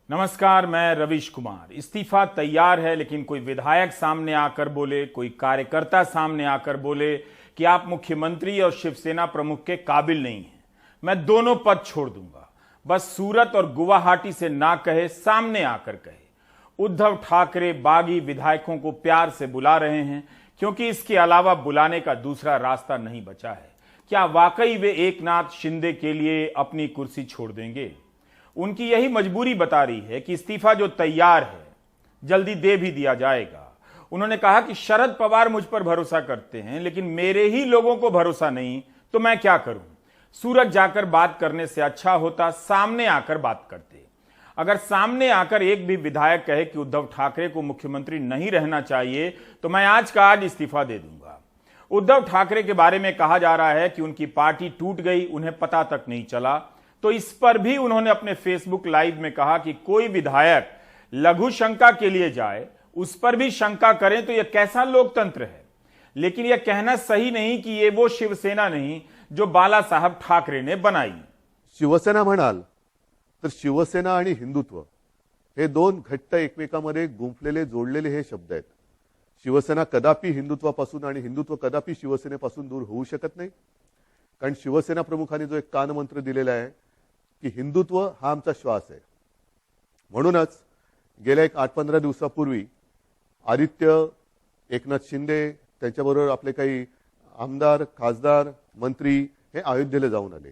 नमस्कार, मैं रवीश कुमार। इस्तीफा तैयार है, लेकिन कोई विधायक सामने आकर बोले, कोई कार्यकर्ता सामने आकर बोले कि आप मुख्यमंत्री और शिवसेना प्रमुख के काबिल नहीं हैं, मैं दोनों पद छोड़ दूंगा। बस सूरत और गुवाहाटी से ना कहे, सामने आकर कहे। उद्धव ठाकरे बागी विधायकों को प्यार से बुला रहे हैं, क्योंकि इसके अलावा बुलाने का दूसरा रास्ता नहीं बचा है। क्या वाकई वे एकनाथ शिंदे के लिए अपनी कुर्सी छोड़ देंगे? उनकी यही मजबूरी बता रही है कि इस्तीफा जो तैयार है, जल्दी दे भी दिया जाएगा। उन्होंने कहा कि शरद पवार मुझ पर भरोसा करते हैं, लेकिन मेरे ही लोगों को भरोसा नहीं, तो मैं क्या करूं? सूरत जाकर बात करने से अच्छा होता सामने आकर बात करते। अगर सामने आकर एक भी विधायक कहे कि उद्धव ठाकरे को मुख्यमंत्री नहीं रहना चाहिए, तो मैं आज का आज इस्तीफा दे दूंगा। उद्धव ठाकरे के बारे में कहा जा रहा है कि उनकी पार्टी टूट गई, उन्हें पता तक नहीं चला। तो इस पर भी उन्होंने अपने फेसबुक लाइव में कहा कि कोई विधायक लघु शंका के लिए जाए, उस पर भी शंका करें तो यह कैसा लोकतंत्र है। लेकिन यह कहना सही नहीं कि ये वो शिवसेना नहीं जो बाला साहब ठाकरे ने बनाई। शिवसेना म्हणाल तर शिवसेना आणि हिंदुत्व हे दोन घट्ट एकमेकांमध्ये गुंफलेले जोडलेले हे शब्द आहेत। शिवसेना कदापि हिंदुत्वापासून आणि हिंदुत्व कदापि शिवसेनेपासून दूर होऊ शकत नाही। कारण शिवसेना प्रमुखांनी जो एक कानमंत्र दिलेला आहे की हिंदुत्व हा आमचा श्वास आहे। म्हणूनच गेल्या एक 8-15 दिवसापूर्वी आदित्य, एकनाथ शिंदे, त्यांच्याबरोबर आपले काही आमदार, खासदार, मंत्री हे अयोध्येला जाऊन आले।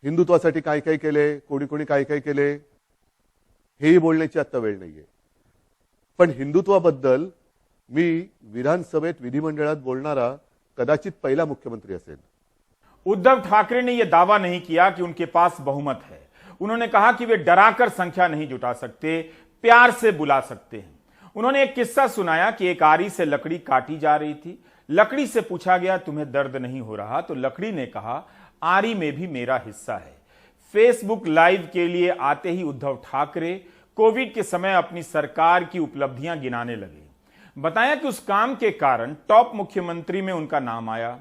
हिंदुत्वासाठी काय काय केले, कोणी कोणी काय काय केले हेही बोलण्याची आता वेळ नाहीये। पण हिंदुत्वाबद्दल मी विधानसभेत विधिमंडळात बोलणारा कदाचित पहला मुख्यमंत्री असेल। उद्धव ठाकरे ने यह दावा नहीं किया कि उनके पास बहुमत है। उन्होंने कहा कि वे डराकर संख्या नहीं जुटा सकते, प्यार से बुला सकते हैं। उन्होंने एक किस्सा सुनाया कि एक आरी से लकड़ी काटी जा रही थी। लकड़ी से पूछा गया, तुम्हें दर्द नहीं हो रहा? तो लकड़ी ने कहा, आरी में भी मेरा हिस्सा है। फेसबुक लाइव के लिए आते ही उद्धव ठाकरे कोविड के समय अपनी सरकार की उपलब्धियां गिनाने लगे। बताया कि उस काम के कारण टॉप मुख्यमंत्री में उनका नाम आया।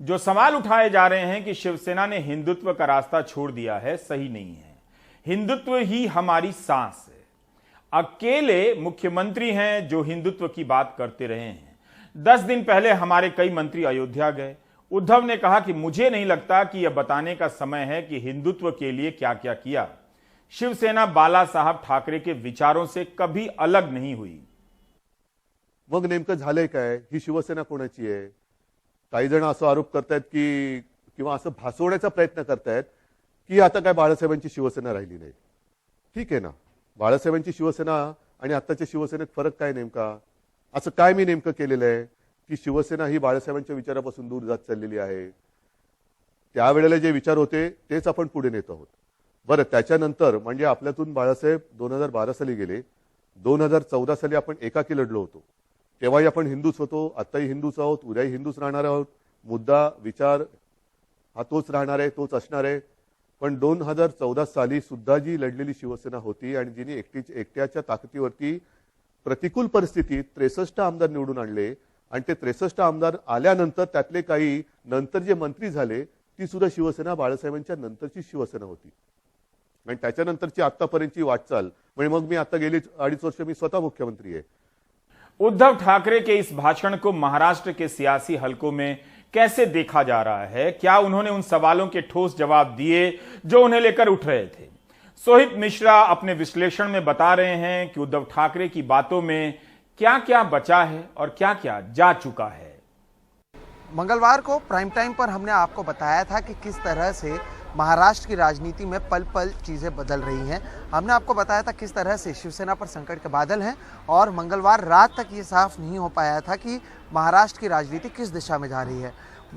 जो सवाल उठाए जा रहे हैं कि शिवसेना ने हिंदुत्व का रास्ता छोड़ दिया है, सही नहीं है। हिंदुत्व ही हमारी सांस है। अकेले मुख्यमंत्री हैं जो हिंदुत्व की बात करते रहे हैं। 10 दिन पहले हमारे कई मंत्री अयोध्या गए। उद्धव ने कहा कि मुझे नहीं लगता कि यह बताने का समय है कि हिंदुत्व के लिए क्या क्या किया। शिवसेना बाला साहब ठाकरे के विचारों से कभी अलग नहीं हुई। मग नेमकं झालंय काय? ही शिवसेना कोणाची आहे? काही जण असं आरोप करतायत की किंवा असं भासवण्याचा प्रयत्न करतायत की आता काय बाळासाहेबांची शिवसेना राहिली नाही। ठीक आहे ना, बाळासाहेबांची शिवसेना आणि आत्ताच्या शिवसेनेत फरक काय नेमका? असं काय मी नेमकं केलेलं आहे की शिवसेना ही बाळासाहेबांच्या विचारापासून दूर जात चाललेली आहे? त्यावेळेला जे विचार होते तेच आपण पुढे नेत आहोत। बरं, त्याच्यानंतर म्हणजे आपल्यातून बाळासाहेब 2012 साली गेले, 2014 साली आपण एकाकी लढलो होतो। तेव्हाही आपण हिंदूच होतो, आताही हिंदूच आहोत, उद्याही हिंदूच राहणार आहोत। मुद्दा, विचार हा तोच राहणार आहे, तोच असणार आहे। पण 2014 साली सुद्धा जी लढलेली शिवसेना होती आणि जिने एकट्याच्या ताकदीवरती प्रतिकूल परिस्थितीत 63 आमदार निवडून आणले आणि ते 63 आमदार आल्यानंतर त्यातले काही नंतर जे मंत्री झाले ती सुद्धा शिवसेना बाळासाहेबांच्या नंतरची शिवसेना होती। आणि त्याच्यानंतरची आतापर्यंतची वाटचाल म्हणजे मग मी आता गेली 2.5 वर्ष मी स्वतः मुख्यमंत्री आहे। उद्धव ठाकरे के इस भाषण को महाराष्ट्र के सियासी हलकों में कैसे देखा जा रहा है? क्या उन्होंने उन सवालों के ठोस जवाब दिए जो उन्हें लेकर उठ रहे थे? सोहित मिश्रा अपने विश्लेषण में बता रहे हैं कि उद्धव ठाकरे की बातों में क्या क्या बचा है और क्या क्या जा चुका है। मंगलवार को प्राइम टाइम पर हमने आपको बताया था कि किस तरह से महाराष्ट्र की राजनीति में पल पल चीज़ें बदल रही हैं। हमने आपको बताया था किस तरह से शिवसेना पर संकट के बादल हैं और मंगलवार रात तक ये साफ नहीं हो पाया था कि महाराष्ट्र की राजनीति किस दिशा में जा रही है।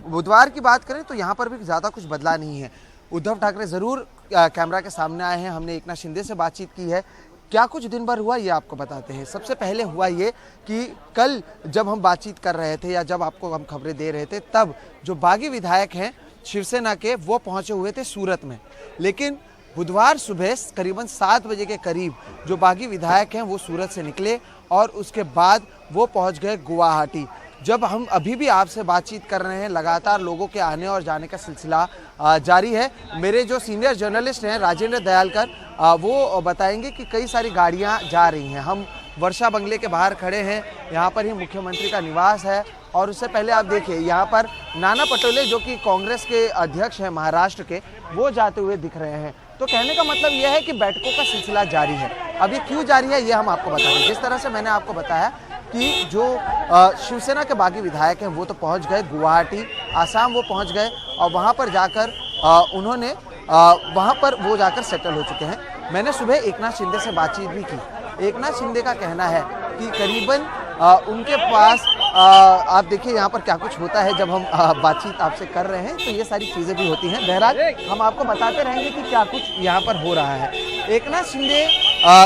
बुधवार की बात करें तो यहाँ पर भी ज़्यादा कुछ बदला नहीं है। उद्धव ठाकरे ज़रूर कैमरा के सामने आए हैं। हमने एकनाथ शिंदे से बातचीत की है। क्या कुछ दिन भर हुआ ये आपको बताते हैं। सबसे पहले हुआ ये कि कल जब हम बातचीत कर रहे थे या जब आपको हम खबरें दे रहे थे, तब जो बागी विधायक हैं शिवसेना के वो पहुंचे हुए थे सूरत में। लेकिन बुधवार सुबह करीबन 7 बजे के करीब जो बागी विधायक हैं वो सूरत से निकले और उसके बाद वो पहुंच गए गुवाहाटी। जब हम अभी भी आपसे बातचीत कर रहे हैं, लगातार लोगों के आने और जाने का सिलसिला जारी है। मेरे जो सीनियर जर्नलिस्ट हैं राजेंद्र दयालकर, वो बताएंगे कि कई सारी गाड़ियां जा रही हैं। हम वर्षा बंगले के बाहर खड़े हैं, यहाँ पर ही मुख्यमंत्री का निवास है। और उससे पहले आप देखिए, यहाँ पर नाना पटोले जो कि कांग्रेस के अध्यक्ष हैं महाराष्ट्र के, वो जाते हुए दिख रहे हैं। तो कहने का मतलब यह है कि बैठकों का सिलसिला जारी है। अब ये क्यों जारी है, ये हम आपको बता दें। जिस तरह से मैंने आपको बताया कि जो शिवसेना के बागी विधायक हैं वो तो पहुंच गए गुवाहाटी, आसाम वो पहुंच गए, और वहां पर जाकर उन्होंने वहां पर वो जाकर सेटल हो चुके हैं। मैंने सुबह एकनाथ शिंदे से बातचीत भी की। एकनाथ शिंदे का कहना है कि करीबन उनके पास आप देखिए यहाँ पर क्या कुछ होता है जब हम बातचीत आपसे कर रहे हैं, तो ये सारी चीज़ें भी होती हैं। बहरहाल हम आपको बताते रहेंगे कि क्या कुछ यहाँ पर हो रहा है। एकनाथ शिंदे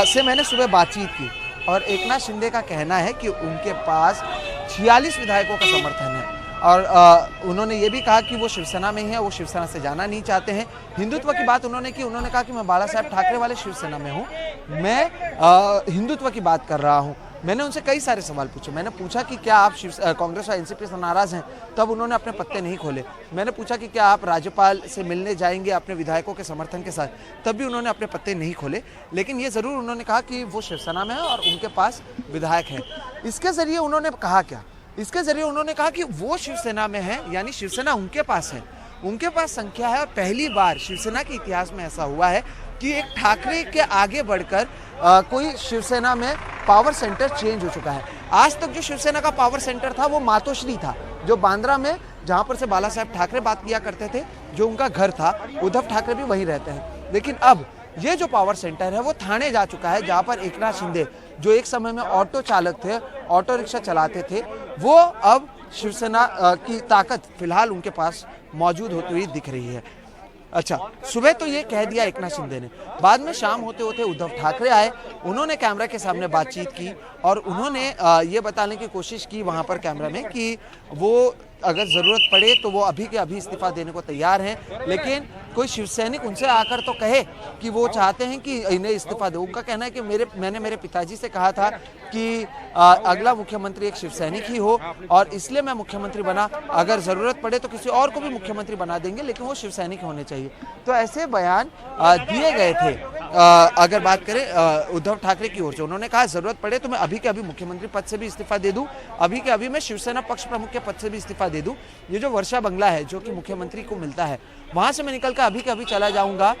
से मैंने सुबह बातचीत की, और एकनाथ शिंदे का कहना है कि उनके पास 46 विधायकों का समर्थन है। और उन्होंने ये भी कहा कि वो शिवसेना में ही है, वो शिवसेना से जाना नहीं चाहते हैं। हिंदुत्व की बात उन्होंने की। उन्होंने कहा कि मैं बाला साहेब ठाकरे वाले शिवसेना में हूँ, मैं हिंदुत्व की बात कर रहा हूँ। मैंने उनसे कई सारे सवाल पूछे। मैंने पूछा कि क्या आप कांग्रेस और एनसीपी से नाराज हैं, तब उन्होंने अपने पत्ते नहीं खोले। मैंने पूछा कि क्या आप राज्यपाल से मिलने जाएंगे अपने विधायकों के समर्थन के साथ, तब भी उन्होंने अपने पत्ते नहीं खोले। लेकिन ये ज़रूर उन्होंने कहा कि वो शिवसेना में है और उनके पास विधायक हैं। इसके ज़रिए उन्होंने कहा क्या, इसके ज़रिए उन्होंने कहा कि वो शिवसेना में है, यानी शिवसेना उनके पास है, उनके पास संख्या है। और पहली बार शिवसेना के इतिहास में ऐसा हुआ है कि एक ठाकरे के आगे बढ़कर कोई शिवसेना में पावर सेंटर चेंज हो चुका है। आज तक जो शिवसेना का पावर सेंटर था वो मातोश्री था, जो बांद्रा में, जहां पर से बाला साहेब ठाकरे बात किया करते थे, जो उनका घर था। उद्धव ठाकरे भी वहीं रहते हैं। लेकिन अब ये जो पावर सेंटर है वो थाने जा चुका है, जहां पर एकनाथ शिंदे, जो एक समय में ऑटो चालक थे, ऑटो रिक्शा चलाते थे, वो अब शिवसेना की ताकत फिलहाल उनके पास मौजूद होती हुई दिख रही है। अच्छा, सुबह तो ये कह दिया एकनाथ शिंदे ने। बाद में शाम होते होते उद्धव ठाकरे आए, उन्होंने कैमरा के सामने बातचीत की और उन्होंने ये बताने की कोशिश की वहां पर कैमरा में कि वो अगर ज़रूरत पड़े तो वो अभी के अभी इस्तीफा देने को तैयार हैं। लेकिन कोई शिव सैनिक उनसे आकर तो कहे कि वो चाहते हैं कि इन्हें इस्तीफा दो। उनका कहना है कि मैंने मेरे पिताजी से कहा था कि अगला मुख्यमंत्री एक शिव सैनिक ही हो, और इसलिए मैं मुख्यमंत्री बना। अगर ज़रूरत पड़े तो किसी और को भी मुख्यमंत्री बना देंगे, लेकिन वो शिव सैनिक होने चाहिए। तो ऐसे बयान दिए गए थे। अगर बात करें उद्धव ठाकरे की ओर से, उन्होंने कहा ज़रूरत पड़े तो मैं अभी के अभी मुख्यमंत्री पद से भी इस्तीफा दे दूं, अभी के अभी मैं शिवसेना पक्ष प्रमुख के पद से भी इस्तीफा दे दूं। ये जो वर्षा बंगला है जो कि मुख्यमंत्री को मिलता है, वहां से मैं निकल कर अभी के अभी चला जाऊंगा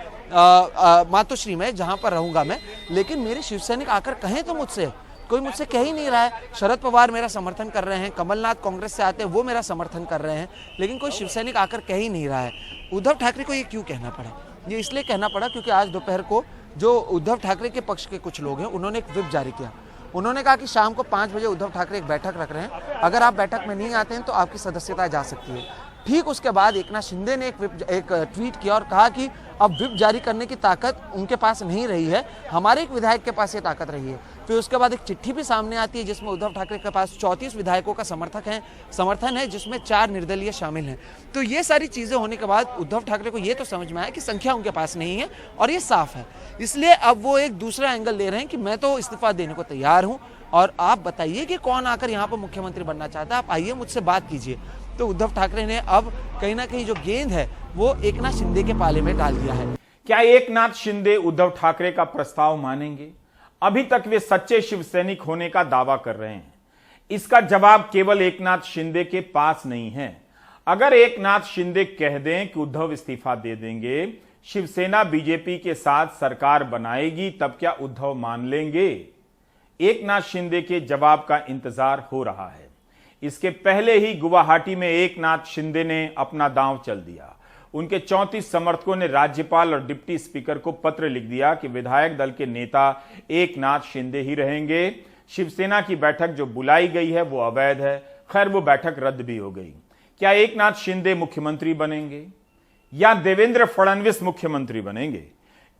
मातोश्री में, जहां पर रहूंगा मैं। लेकिन मेरे शिवसैनिक आकर कहें तो मुझसे, कोई मुझसे कह ही नहीं रहा है। शरद पवार मेरा समर्थन कर रहे हैं, कमलनाथ कांग्रेस से आते हैं वो मेरा समर्थन कर रहे हैं, लेकिन कोई शिवसैनिक आकर कह ही नहीं रहा है। उद्धव ठाकरे को ये क्यों कहना पड़ा? ये इसलिए कहना पड़ा क्योंकि आज दोपहर को जो उद्धव ठाकरे के पक्ष के कुछ लोग हैं, उन्होंने एक व्हिप जारी किया। उन्होंने कहा कि शाम को 5 बजे उद्धव ठाकरे एक बैठक रख रहे हैं, अगर आप बैठक में नहीं आते हैं तो आपकी सदस्यता जा सकती है। ठीक उसके बाद एकनाथ शिंदे ने एक ट्वीट किया और कहा कि अब व्हिप जारी करने की ताकत उनके पास नहीं रही है, हमारे एक विधायक के पास ये ताकत रही है। फिर उसके बाद एक चिट्ठी भी सामने आती है जिसमें उद्धव ठाकरे के पास 34 विधायकों का समर्थन है, जिसमें 4 निर्दलीय शामिल हैं। तो ये सारी चीजें होने के बाद उद्धव ठाकरे को ये तो समझ में आया कि संख्या उनके पास नहीं है, और ये साफ है। इसलिए अब वो एक दूसरा एंगल ले रहे हैं कि मैं तो इस्तीफा देने को तैयार हूं, और आप बताइए कि कौन आकर यहाँ पर मुख्यमंत्री बनना चाहता है, आप आइए मुझसे बात कीजिए। तो उद्धव ठाकरे ने अब कहीं ना कहीं जो गेंद है वो एकनाथ शिंदे के पाले में डाल दिया है। क्या एकनाथ शिंदे उद्धव ठाकरे का प्रस्ताव मानेंगे? अभी तक वे सच्चे शिव सैनिक होने का दावा कर रहे हैं। इसका जवाब केवल एकनाथ शिंदे के पास नहीं है। अगर एकनाथ शिंदे कह दें कि उद्धव इस्तीफा दे देंगे, शिवसेना बीजेपी के साथ सरकार बनाएगी, तब क्या उद्धव मान लेंगे? एकनाथ शिंदे के जवाब का इंतजार हो रहा है। इसके पहले ही गुवाहाटी में एकनाथ शिंदे ने अपना दांव चल दिया। उनके 34 समर्थकों ने राज्यपाल और डिप्टी स्पीकर को पत्र लिख दिया कि विधायक दल के नेता एकनाथ शिंदे ही रहेंगे। शिवसेना की बैठक जो बुलाई गई है वो अवैध है। खैर, वो बैठक रद्द भी हो गई। क्या एकनाथ शिंदे मुख्यमंत्री बनेंगे या देवेंद्र फडणवीस मुख्यमंत्री बनेंगे?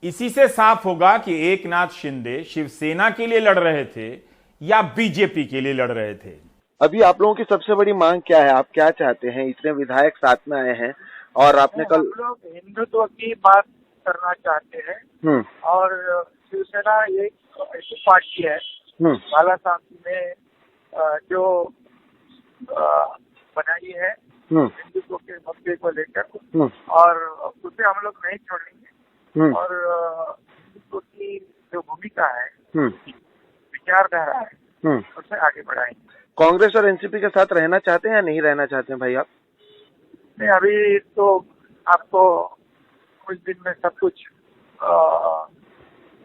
इसी से साफ होगा कि एकनाथ शिंदे शिवसेना के लिए लड़ रहे थे या बीजेपी के लिए लड़ रहे थे। अभी आप लोगों की सबसे बड़ी मांग क्या है? आप क्या चाहते हैं? इतने विधायक साथ में आए हैं और आपने कल, हम लोग हिंदुत्व की बात करना चाहते हैं, और शिवसेना एक ऐसी पार्टी है बाला साहब में जो बनाई है हिंदुत्व के मुद्दे को लेकर, और उसे हम लोग नहीं छोड़ेंगे। और हिंदुत्व की जो भूमिका है, विचारधारा है, उसे आगे बढ़ाएंगे। कांग्रेस और एनसीपी के साथ रहना चाहते हैं या नहीं रहना चाहते हैं भाई आप? नहीं, अभी तो आपको कुछ दिन में सब कुछ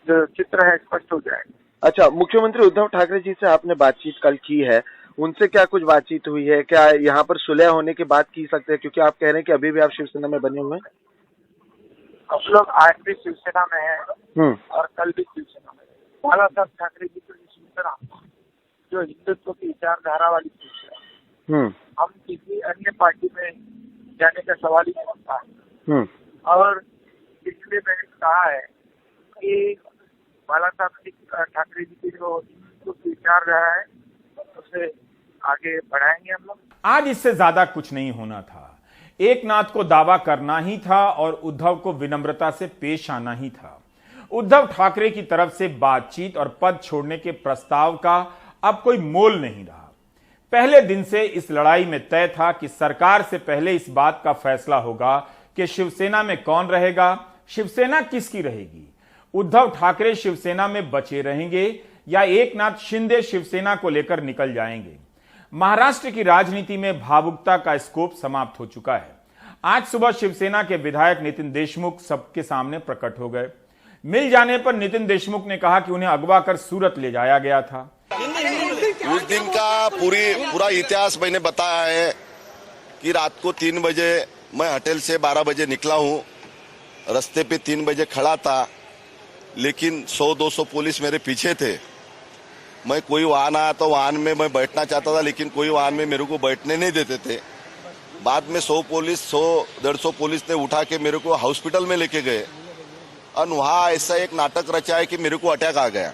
जो चित्र है स्पष्ट हो जाएगा। अच्छा, मुख्यमंत्री उद्धव ठाकरे जी से आपने बातचीत कल की है, उनसे क्या कुछ बातचीत हुई है? क्या यहाँ पर सुलह होने की बात की सकते हैं, क्योंकि आप कह रहे हैं कि अभी भी आप शिवसेना में बने हुए हैं? हम लोग आज भी शिवसेना में हैं और कल भी शिवसेना में। बाला साहब ठाकरे जी की शिवसेना जो हिंदुत्व की विचारधारा वाली शिवसेना, हम किसी अन्य पार्टी में जाने का सवाल ही नहीं उठता है। और इसलिए मैंने कहा है कि बाला साहब ठाकरे जी की जो हिंदुत्व की विचारधारा है उसे आगे बढ़ाएंगे हम लोग। आज इससे ज्यादा कुछ नहीं होना था। एक नाथ को दावा करना ही था और उद्धव को विनम्रता से पेश आना ही था। उद्धव ठाकरे की तरफ से बातचीत और पद छोड़ने के प्रस्ताव का अब कोई मोल नहीं रहा। पहले दिन से इस लड़ाई में तय था कि सरकार से पहले इस बात का फैसला होगा कि शिवसेना में कौन रहेगा, शिवसेना किसकी रहेगी। उद्धव ठाकरे शिवसेना में बचे रहेंगे या एकनाथ शिंदे शिवसेना को लेकर निकल जाएंगे। महाराष्ट्र की राजनीति में भावुकता का स्कोप समाप्त हो चुका है। आज सुबह शिवसेना के विधायक नितिन देशमुख सबके सामने प्रकट हो गए। मिल जाने पर नितिन देशमुख ने कहा कि उन्हें अगवा कर सूरत ले जाया गया था। उस दिन का पूरा इतिहास मैंने बताया है कि रात को 3 बजे मैं होटल से 12 बजे निकला हूँ। रास्ते पे 3 बजे खड़ा था, लेकिन 100-200 पुलिस मेरे पीछे थे। मैं कोई वाहन आया तो वाहन में मैं बैठना चाहता था, लेकिन कोई वाहन में मेरे को बैठने नहीं देते थे। बाद में 100-150 पुलिस ने उठा के मेरे को हॉस्पिटल में लेके गए और वहाँ ऐसा एक नाटक रचा है कि मेरे को अटैक आ गया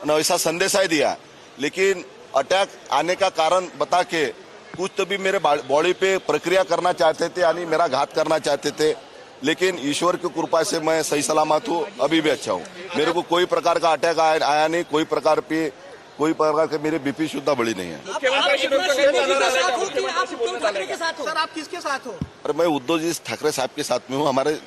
और ऐसा संदेशा ही दिया। लेकिन अटैक आने का कारण बता के कुछ तो भी मेरे बॉडी पे प्रक्रिया करना चाहते थे, यानी मेरा घात करना चाहते थे, लेकिन ईश्वर की कृपा से मैं सही सलामत हूँ, अभी भी अच्छा हूँ। मेरे को कोई प्रकार का अटैक आया नहीं, कोई प्रकार के मेरे बीपी शुद्ध बढ़ी नहीं है। सर, आप किसके साथ हो? अरे मैं उद्धव जी ठाकरे साहब के साथ में हूँ, हमारे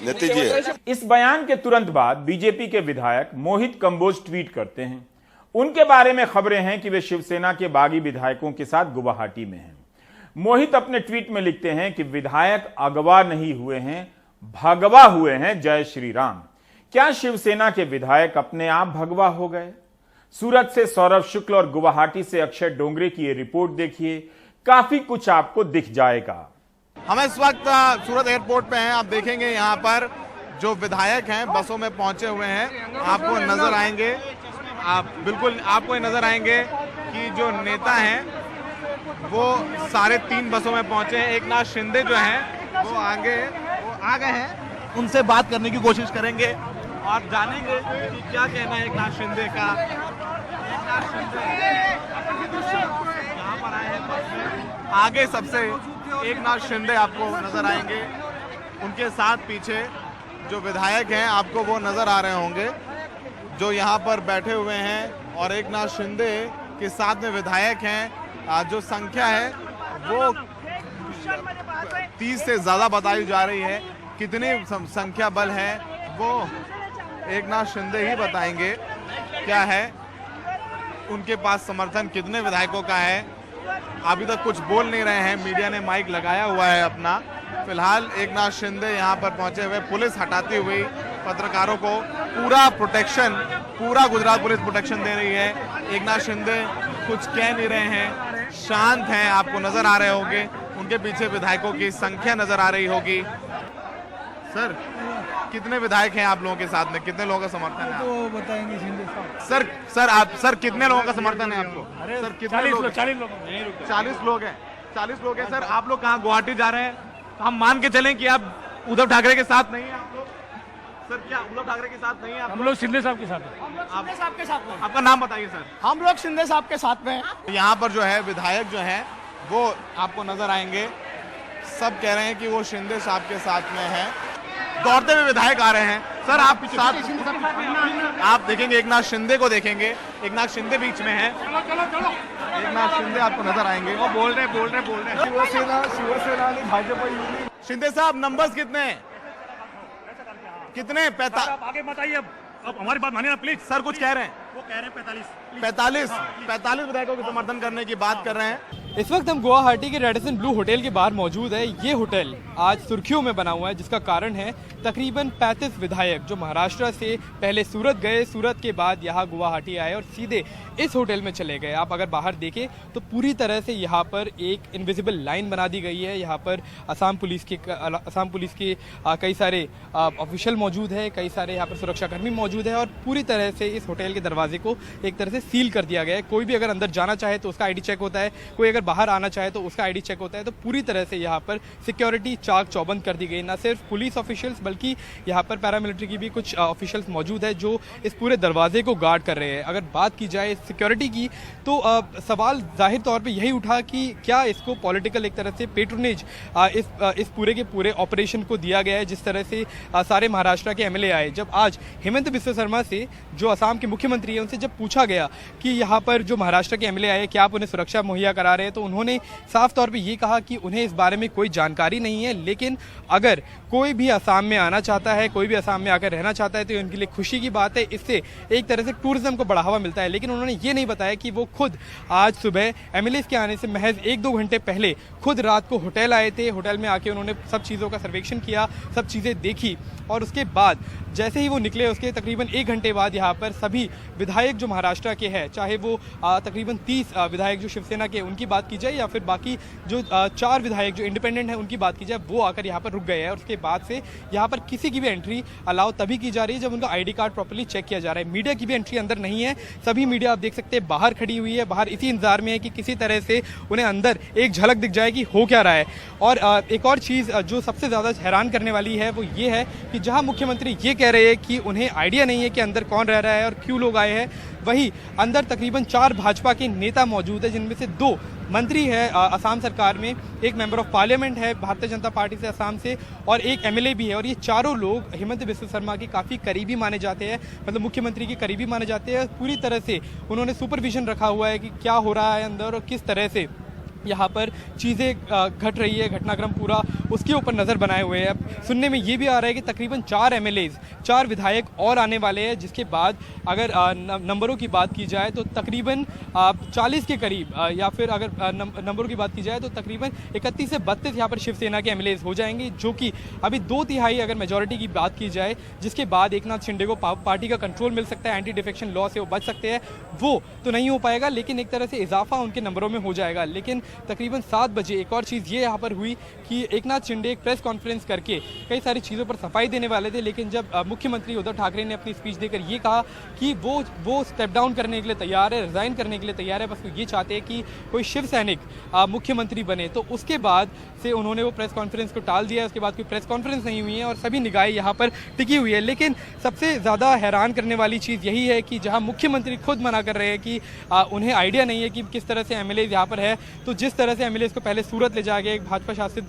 नेता जी है। इस बयान के तुरंत बाद बीजेपी के विधायक मोहित कंबोज ट्वीट करते हैं। उनके बारे में खबरें हैं कि वे शिवसेना के बागी विधायकों के साथ गुवाहाटी में हैं। मोहित अपने ट्वीट में लिखते हैं कि विधायक अगवा नहीं हुए हैं, भगवा हुए हैं, जय श्री राम। क्या शिवसेना के विधायक अपने आप भगवा हो गए? सूरत से सौरभ शुक्ल और गुवाहाटी से अक्षय डोंगरे की ये रिपोर्ट देखिए, काफी कुछ आपको दिख जाएगा। हम इस वक्त सूरत एयरपोर्ट पे हैं। आप देखेंगे यहाँ पर जो विधायक हैं बसों में पहुंचे हुए हैं, आपको नजर आएंगे, आपको नजर आएंगे कि जो नेता हैं वो सारे 3 बसों में पहुंचे हैं। एकनाथ शिंदे जो हैं वो आ गए हैं। उनसे बात करने की कोशिश करेंगे और जानेंगे कि क्या कहना है एकनाथ शिंदे का। एकनाथ शिंदे यहाँ पर आए हैं बस में। आगे सबसे एकनाथ शिंदे आपको नजर आएंगे, उनके साथ पीछे जो विधायक हैं आपको वो नजर आ रहे होंगे जो यहाँ पर बैठे हुए हैं। और एकनाथ शिंदे के साथ में विधायक हैं। जो संख्या है वो 30 से ज्यादा बताई जा रही है। कितनी संख्या बल है वो एकनाथ शिंदे ही बताएंगे। क्या है उनके पास समर्थन कितने विधायकों का है, अभी तक कुछ बोल नहीं रहे हैं। मीडिया ने माइक लगाया हुआ है अपना। फिलहाल एकनाथ शिंदे यहाँ पर पहुंचे हुए, पुलिस हटाती हुई पत्रकारों को पूरा प्रोटेक्शन, पूरा गुजरात पुलिस प्रोटेक्शन दे रही है। एकनाथ शिंदे कुछ कह नहीं रहे हैं, शांत हैं, आपको नजर आ रहे होंगे। उनके पीछे विधायकों की संख्या नजर आ रही होगी। सर, कितने विधायक हैं आप लोगों के साथ में, कितने लोगों का समर्थन है? तो बताएंगे शिंदे साहब। सर कितने लोगों का समर्थन है आपको? सर कितने 40 लोग? लोग 40 लोग हैं। 40 लोग हैं। सर आप लोग कहाँ गुवाहाटी जा रहे हैं? हम मान के चलें कि आप उद्धव ठाकरे के साथ नहीं है आप लोग? सर क्या उद्धव ठाकरे के साथ नहीं है आप? हम लोग शिंदे साहब के साथ हैं। आपका नाम बताइए सर। हम लोग शिंदे साहब के साथ में हैं। यहाँ पर जो है विधायक जो है वो आपको नजर आएंगे। सब कह रहे हैं कि वो शिंदे साहब के साथ में है। दौड़ते हुए विधायक आ रहे हैं। सर आप साथ आप देखेंगे, एकनाथ शिंदे को देखेंगे। एकनाथ शिंदे बीच में है। एक नाथ शिंदे आपको नजर आएंगे। वो बोल रहे शिवसेना आणि भाजपा युती। शिंदे साहब नंबर्स कितने हैं? कितने? आगे बताइए, अब हमारी बात मानिए ना प्लीज। सर कुछ कह रहे हैं, वो कह रहे हैं 45 विधायकों के समर्थन करने की बात कर रहे हैं। इस वक्त हम गुवाहाटी के रेडिसन ब्लू होटल के बाहर मौजूद है। ये होटल आज सुर्खियों में बना हुआ है, जिसका कारण है तकरीबन 35 विधायक जो महाराष्ट्र से पहले सूरत गए, सूरत के बाद यहाँ गुवाहाटी आए और सीधे इस होटल में चले गए। आप अगर बाहर देखें तो पूरी तरह से यहाँ पर एक इनविजिबल लाइन बना दी गई है। यहाँ पर असम पुलिस के कई सारे ऑफिशियल मौजूद है, कई सारे यहाँ पर सुरक्षाकर्मी मौजूद है और पूरी तरह से इस होटल के दरवाजे को एक तरह से सील कर दिया गया है। कोई भी अगर अंदर जाना चाहे तो उसका आईडी चेक होता है, कोई अगर बाहर आना चाहे तो उसका आईडी चेक होता है। तो पूरी तरह से यहाँ पर सिक्योरिटी चाक चौबंद कर दी गई। न सिर्फ पुलिस ऑफिशियल्स बल्कि यहाँ पर पैरामिलिट्री की भी कुछ ऑफिशियल्स मौजूद है जो इस पूरे दरवाजे को गार्ड कर रहे हैं। अगर बात की जाए सिक्योरिटी की तो सवाल जाहिर तौर पे यही उठा कि क्या इसको पॉलिटिकल एक तरह से पेट्रोनेज इस पूरे के पूरे ऑपरेशन को दिया गया है। जिस तरह से सारे महाराष्ट्र के एमएलए आए, जब आज हेमंत बिस्वा शर्मा से जो असम के मुख्यमंत्री हैं उनसे जब पूछा गया कि यहाँ पर जो महाराष्ट्र के एमएलए आए क्या आप उन्हें सुरक्षा मुहैया करा रहे हैं, तो उन्होंने साफ तौर पे ये कहा कि उन्हें इस बारे में कोई जानकारी नहीं है, लेकिन अगर कोई भी असम में आना चाहता है, कोई भी असम में आकर रहना चाहता है तो उनके लिए खुशी की बात है। इससे एक तरह से टूरिज्म को बढ़ावा मिलता है। लेकिन उन्होंने ये नहीं बताया कि वो खुद आज सुबह एमएलए के आने से महज 1-2 घंटे पहले खुद रात को होटल आए थे। होटल में आके उन्होंने सब चीज़ों का सर्वेक्षण किया, सब चीज़ें देखी और उसके बाद जैसे ही वो निकले उसके तकरीबन 1 घंटे बाद यहाँ पर सभी विधायक जो महाराष्ट्र के हैं, चाहे वो तकरीबन 30 विधायक जो शिवसेना के उनकी बात की जाए या फिर बाकी जो 4 विधायक जो इंडिपेंडेंट हैं उनकी बात की जाए, वो आकर यहाँ पर रुक गए हैं। और उसके बाद से यहाँ पर किसी की भी एंट्री अलाउ तभी की जा रही है जब उनका आईडी कार्ड प्रॉपर्ली चेक किया जा रहा है। मीडिया की भी एंट्री अंदर नहीं है। सभी मीडिया आप देख सकते हैं बाहर खड़ी हुई है, बाहर इसी इंतजार में है कि किसी तरह से उन्हें अंदर एक झलक दिख जाए कि हो क्या रहा है। और एक और चीज़ जो सबसे ज़्यादा हैरान करने वाली है वो ये है कि जहाँ मुख्यमंत्री ये कह रहे हैं कि उन्हें आइडिया नहीं है कि अंदर कौन रह रहा है और क्यों लोग आए हैं, वहीं अंदर तकरीबन 4 भाजपा के नेता मौजूद है, जिनमें से 2 मंत्री है असम सरकार में, एक मेंबर ऑफ पार्लियामेंट है भारतीय जनता पार्टी से असम से और एक एमएलए भी है। और ये चारों लोग हेमंत बिस्वा शर्मा के काफ़ी करीबी माने जाते हैं, मतलब मुख्यमंत्री के करीबी माने जाते हैं। पूरी तरह से उन्होंने सुपरविजन रखा हुआ है कि क्या हो रहा है अंदर और किस तरह से यहाँ पर चीज़ें घट रही है, घटनाक्रम पूरा उसके ऊपर नज़र बनाए हुए हैं। अब सुनने में ये भी आ रहा है कि तकरीबन 4 एमएलएज 4 विधायक और आने वाले हैं, जिसके बाद अगर नंबरों की बात की जाए तो तकरीबन 40 के करीब या फिर अगर नंबरों की बात की जाए तो तकरीबन 31 से 32 यहाँ पर शिवसेना के एमएलएज हो जाएंगे, जो कि अभी 2/3 अगर मेजॉरिटी की बात की जाए, जिसके बाद एकनाथ शिंदे को पार्टी का कंट्रोल मिल सकता है, एंटी डिफेक्शन लॉ से वो बच सकते हैं। वो तो नहीं हो पाएगा, लेकिन एक तरह से इजाफा उनके नंबरों में हो जाएगा। लेकिन तकरीबन 7 बजे एक और चीज़ ये यहाँ पर हुई कि एकनाथ शिंदे एक प्रेस कॉन्फ्रेंस करके कई सारी चीज़ों पर सफाई देने वाले थे, लेकिन जब मुख्यमंत्री उद्धव ठाकरे ने अपनी स्पीच देकर ये कहा कि वो स्टेप डाउन करने के लिए तैयार है, रिजाइन करने के लिए तैयार है, बस वो ये चाहते हैं कि कोई शिव सैनिक मुख्यमंत्री बने, तो उसके बाद से उन्होंने वो प्रेस कॉन्फ्रेंस को टाल दिया। उसके बाद कोई प्रेस कॉन्फ्रेंस नहीं हुई है और सभी निगाहें यहाँ पर टिकी हुई है। लेकिन सबसे ज़्यादा हैरान करने वाली चीज़ यही है कि जहाँ मुख्यमंत्री खुद मना कर रहे हैं कि उन्हें आइडिया नहीं है कि किस तरह से एमएलए यहाँ पर है, तो जिस तरह से एमएलए को पहले सूरत ले जाया गया, एक भाजपा शासित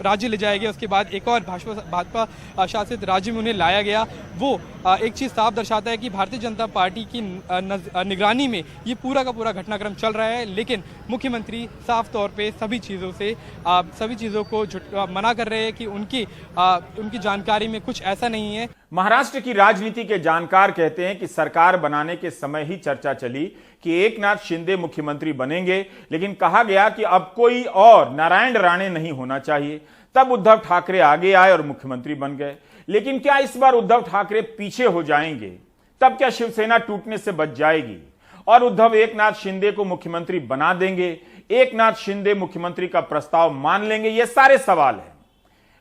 राज्य ले जाया गया, उसके बाद एक और भाजपा शासित राज्य में उन्हें लाया गया, वो एक चीज़ साफ दर्शाता है कि भारतीय जनता पार्टी की निगरानी में ये पूरा का पूरा घटनाक्रम चल रहा है। लेकिन मुख्यमंत्री साफ तौर पे सभी चीज़ों को मना कर रहे हैं कि उनकी जानकारी में कुछ ऐसा नहीं है। महाराष्ट्र की राजनीति के जानकार कहते हैं कि सरकार बनाने के समय ही चर्चा चली कि एकनाथ शिंदे मुख्यमंत्री बनेंगे, लेकिन कहा गया कि अब कोई और नारायण राणे नहीं होना चाहिए। तब उद्धव ठाकरे आगे आए और मुख्यमंत्री बन गए। लेकिन क्या इस बार उद्धव ठाकरे पीछे हो जाएंगे? तब क्या शिवसेना टूटने से बच जाएगी और उद्धव एकनाथ शिंदे को मुख्यमंत्री बना देंगे? एकनाथ शिंदे मुख्यमंत्री का प्रस्ताव मान लेंगे? ये सारे सवाल हैं।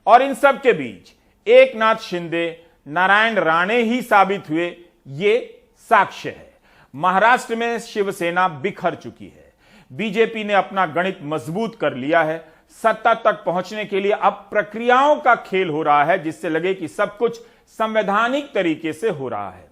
और इन सब के बीच एकनाथ शिंदे नारायण राणे ही साबित हुए, ये साक्ष्य है। महाराष्ट्र में शिवसेना बिखर चुकी है। बीजेपी ने अपना गणित मजबूत कर लिया है। सत्ता तक पहुंचने के लिए अब प्रक्रियाओं का खेल हो रहा है, जिससे लगे कि सब कुछ संवैधानिक तरीके से हो रहा है।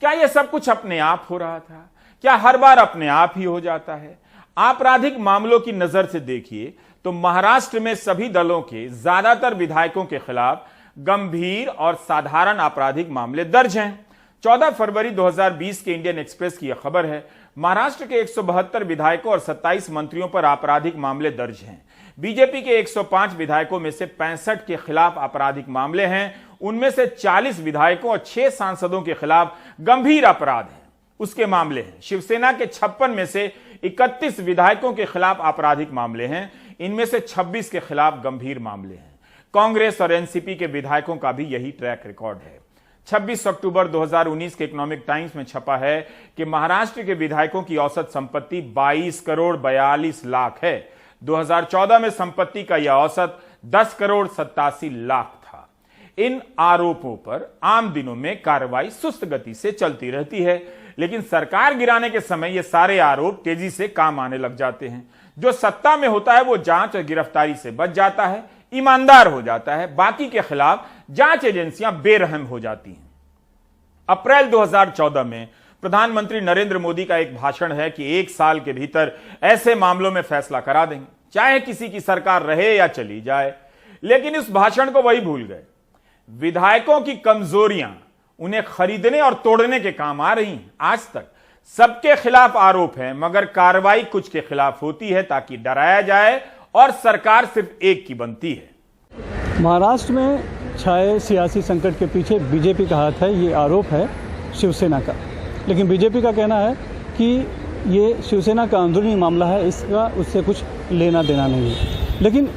क्या यह सब कुछ अपने आप हो रहा था? क्या हर बार अपने आप ही हो जाता है? आपराधिक मामलों की नजर से देखिए तो महाराष्ट्र में सभी दलों के ज्यादातर विधायकों के खिलाफ गंभीर और साधारण आपराधिक मामले दर्ज हैं। 14 फरवरी 2020 के इंडियन एक्सप्रेस की यह खबर है। महाराष्ट्र के 172 विधायकों और 27 मंत्रियों पर आपराधिक मामले दर्ज हैं। बीजेपी के 105 विधायकों में से 65 के खिलाफ आपराधिक मामले हैं। उनमें से 40 विधायकों और 6 सांसदों के खिलाफ गंभीर अपराध हैं, उसके मामले हैं। शिवसेना के 56 में से 31 विधायकों के खिलाफ आपराधिक मामले हैं। इनमें से 26 के खिलाफ गंभीर मामले हैं। कांग्रेस और एनसीपी के विधायकों का भी यही ट्रैक रिकॉर्ड है। 26 अक्टूबर 2019 के इकोनॉमिक टाइम्स में छपा है कि महाराष्ट्र के विधायकों की औसत संपत्ति 22 करोड़ 42 लाख है। 2014 में संपत्ति का यह औसत 10 करोड़ 87 लाख था। इन आरोपों पर आम दिनों में कार्रवाई सुस्त गति से चलती रहती है, लेकिन सरकार गिराने के समय ये सारे आरोप तेजी से काम आने लग जाते हैं। जो सत्ता में होता है वो जांच और गिरफ्तारी से बच जाता है, ईमानदार हो जाता है। बाकी के खिलाफ जांच एजेंसियां बेरहम हो जाती हैं। अप्रैल 2014 में प्रधानमंत्री नरेंद्र मोदी का एक भाषण है कि 1 साल के भीतर ऐसे मामलों में फैसला करा देंगे, चाहे किसी की सरकार रहे या चली जाए। लेकिन इस भाषण को वही भूल गए। विधायकों की कमजोरियां उन्हें खरीदने और तोड़ने के काम आ रही हैं। आज तक सबके खिलाफ आरोप है, मगर कार्रवाई कुछ के खिलाफ होती है ताकि डराया जाए, और सरकार सिर्फ एक की बनती है। महाराष्ट्र में छाए सियासी संकट के पीछे बीजेपी का हाथ है, ये आरोप है शिवसेना का। लेकिन बीजेपी का कहना है कि ये शिवसेना का अंदरूनी मामला है, इसका उससे कुछ लेना देना नहीं है। लेकिन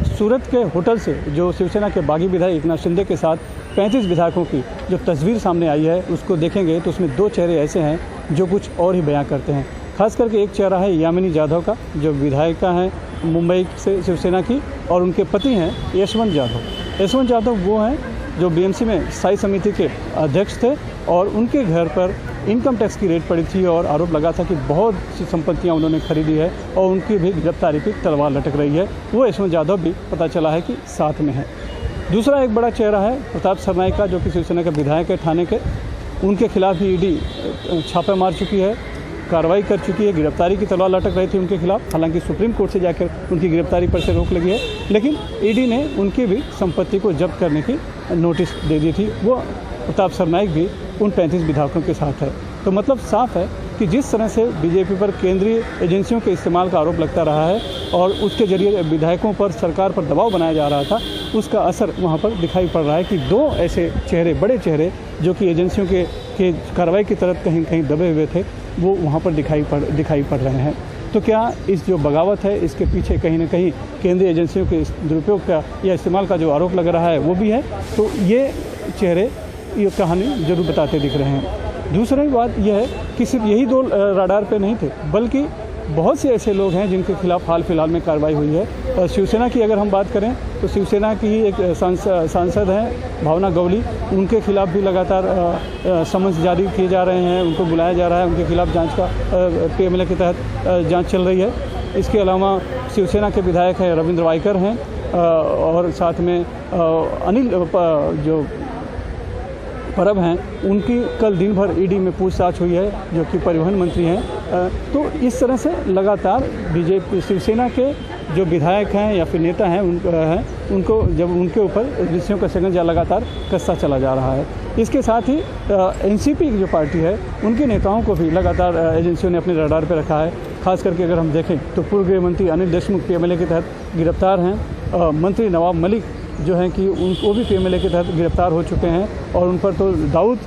सूरत के होटल से जो शिवसेना के बागी विधायक एकनाथ शिंदे के साथ 35 विधायकों की जो तस्वीर सामने आई है, उसको देखेंगे तो उसमें 2 चेहरे ऐसे हैं जो कुछ और ही बयां करते हैं। खास करके एक चेहरा है यामिनी जाधव का, जो विधायिका हैं मुंबई से शिवसेना की, और उनके पति हैं यशवंत जाधव। यशवंत जाधव वो हैं जो बीएमसी में स्थायी समिति के अध्यक्ष थे, और उनके घर पर इनकम टैक्स की रेड पड़ी थी और आरोप लगा था कि बहुत सी संपत्तियां उन्होंने खरीदी है, और उनकी भी गिरफ्तारी की तलवार लटक रही है। वो यशवंत जाधव भी पता चला है कि साथ में है। दूसरा एक बड़ा चेहरा है प्रताप सरनाईक का, जो कि शिवसेना के विधायक है ठाणे के। उनके खिलाफ भी ईडी छापे मार चुकी है, कार्रवाई कर चुकी है, गिरफ्तारी की तलवार लटक रही थी उनके खिलाफ। हालांकि सुप्रीम कोर्ट से जाकर उनकी गिरफ्तारी पर से रोक लगी है, लेकिन ईडी ने उनकी भी संपत्ति को जब्त करने की नोटिस दे दी थी। वो प्रताप सरनाईक भी उन 35 विधायकों के साथ है। तो मतलब साफ है कि जिस तरह से बीजेपी पर केंद्रीय एजेंसियों के इस्तेमाल का आरोप लगता रहा है और उसके जरिए विधायकों पर, सरकार पर दबाव बनाया जा रहा था, उसका असर वहाँ पर दिखाई पड़ रहा है कि 2 ऐसे चेहरे, बड़े चेहरे, जो कि एजेंसियों के कार्रवाई की तरफ कहीं कहीं दबे हुए थे, वो वहाँ पर दिखाई पड़ रहे हैं। तो क्या इस जो बगावत है, इसके पीछे कहीं ना कहीं केंद्रीय एजेंसियों के दुरुपयोग का या इस्तेमाल का जो आरोप लग रहा है वो भी है। तो ये चेहरे ये कहानी जरूर बताते दिख रहे हैं। दूसरी बात यह है कि सिर्फ यही 2 रडार पे नहीं थे, बल्कि बहुत से ऐसे लोग हैं जिनके खिलाफ हाल फिलहाल में कार्रवाई हुई है। शिवसेना की अगर हम बात करें तो शिवसेना की ही एक सांसद हैं भावना गवली, उनके खिलाफ भी लगातार समन्स जारी किए जा रहे हैं, उनको बुलाया जा रहा है, उनके खिलाफ जांच का पीएमएलए के तहत जांच चल रही है। इसके अलावा शिवसेना के विधायक हैं रविंद्र वायकर हैं, और साथ में अनिल जो परब हैं, उनकी कल दिन भर ईडी में पूछताछ हुई है, जो कि परिवहन मंत्री हैं। तो इस तरह से लगातार बीजेपी शिवसेना के जो विधायक हैं या फिर नेता हैं उनको जब उनके ऊपर एजेंसियों का शिकंजा लगातार कसता चला जा रहा है। इसके साथ ही एनसीपी की जो पार्टी है, उनके नेताओं को भी लगातार एजेंसियों ने अपने रडार पर रखा है। खास करके अगर हम देखें तो पूर्व गृह मंत्री अनिल देशमुख पीएमएलए के तहत गिरफ्तार हैं। मंत्री नवाब मलिक जो हैं कि उनको भी पीएमएलए के तहत गिरफ्तार हो चुके हैं, और उन पर तो दाऊद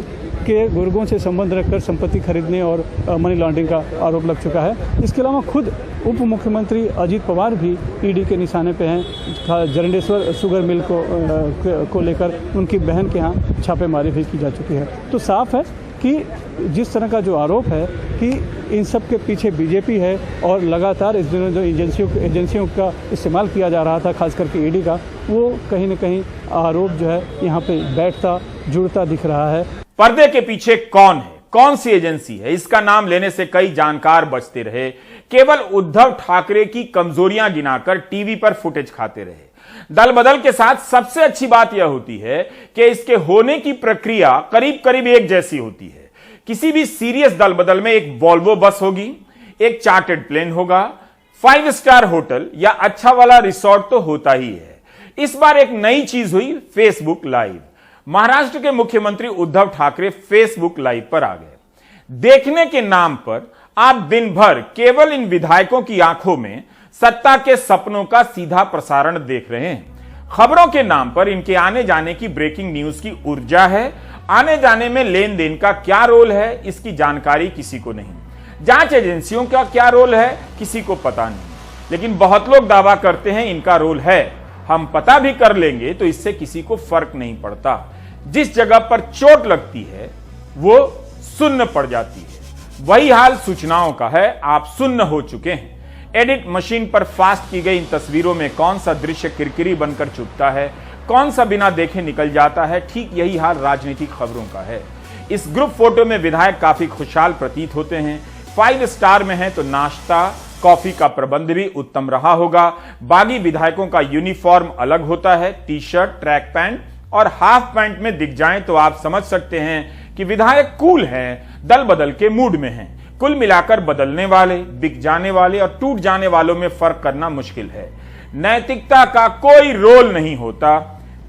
के गुर्गों से संबंध रखकर संपत्ति खरीदने और मनी लॉन्ड्रिंग का आरोप लग चुका है। इसके अलावा खुद उप मुख्यमंत्री अजीत पवार भी ईडी के निशाने पे हैं। जरंडेश्वर शुगर मिल को लेकर उनकी बहन के यहाँ छापेमारी भी की जा चुकी है। तो साफ है कि जिस तरह का जो आरोप है कि इन सब के पीछे बीजेपी है, और लगातार इस दिनों जो एजेंसियों का इस्तेमाल किया जा रहा था, खास करके ईडी का, वो कहीं न कहीं आरोप जो है यहाँ पे बैठता जुड़ता दिख रहा है। पर्दे के पीछे कौन है, कौन सी एजेंसी है, इसका नाम लेने से कई जानकार बचते रहे। केवल उद्धव ठाकरे की कमजोरियां गिनाकर टीवी पर फुटेज खाते रहे। दल बदल के साथ सबसे अच्छी बात यह होती है कि इसके होने की प्रक्रिया करीब करीब एक जैसी होती है। किसी भी सीरियस दल बदल में एक वॉल्वो बस होगी, एक चार्टर्ड प्लेन होगा, 5 स्टार होटल या अच्छा वाला रिसोर्ट तो होता ही है। इस बार एक नई चीज हुई, फेसबुक लाइव। महाराष्ट्र के मुख्यमंत्री उद्धव ठाकरे फेसबुक लाइव पर आ गए। देखने के नाम पर आप दिन भर केवल इन विधायकों की आंखों में सत्ता के सपनों का सीधा प्रसारण देख रहे हैं। खबरों के नाम पर इनके आने जाने की ब्रेकिंग न्यूज की ऊर्जा है। आने जाने में लेन देन का क्या रोल है, इसकी जानकारी किसी को नहीं। जांच एजेंसियों का क्या रोल है, किसी को पता नहीं। लेकिन बहुत लोग दावा करते हैं इनका रोल है। हम पता भी कर लेंगे तो इससे किसी को फर्क नहीं पड़ता। जिस जगह पर चोट लगती है वो सुन्न पड़ जाती है। वही हाल सूचनाओं का है। आप सुन्न हो चुके हैं। एडिट मशीन पर फास्ट की गई इन तस्वीरों में कौन सा दृश्य किरकिरी बनकर चुभता है, कौन सा बिना देखे निकल जाता है, ठीक यही हाल राजनीतिक खबरों का है। इस ग्रुप फोटो में विधायक काफी खुशहाल प्रतीत होते हैं। 5 स्टार में है तो नाश्ता कॉफी का प्रबंध भी उत्तम रहा होगा। बागी विधायकों का यूनिफॉर्म अलग होता है। टी शर्ट, ट्रैक पैंट और हाफ पैंट में दिख जाएं तो आप समझ सकते हैं कि विधायक कूल हैं, दल बदल के मूड में हैं। कुल मिलाकर बदलने वाले, बिक जाने वाले और टूट जाने वालों में फर्क करना मुश्किल है। नैतिकता का कोई रोल नहीं होता।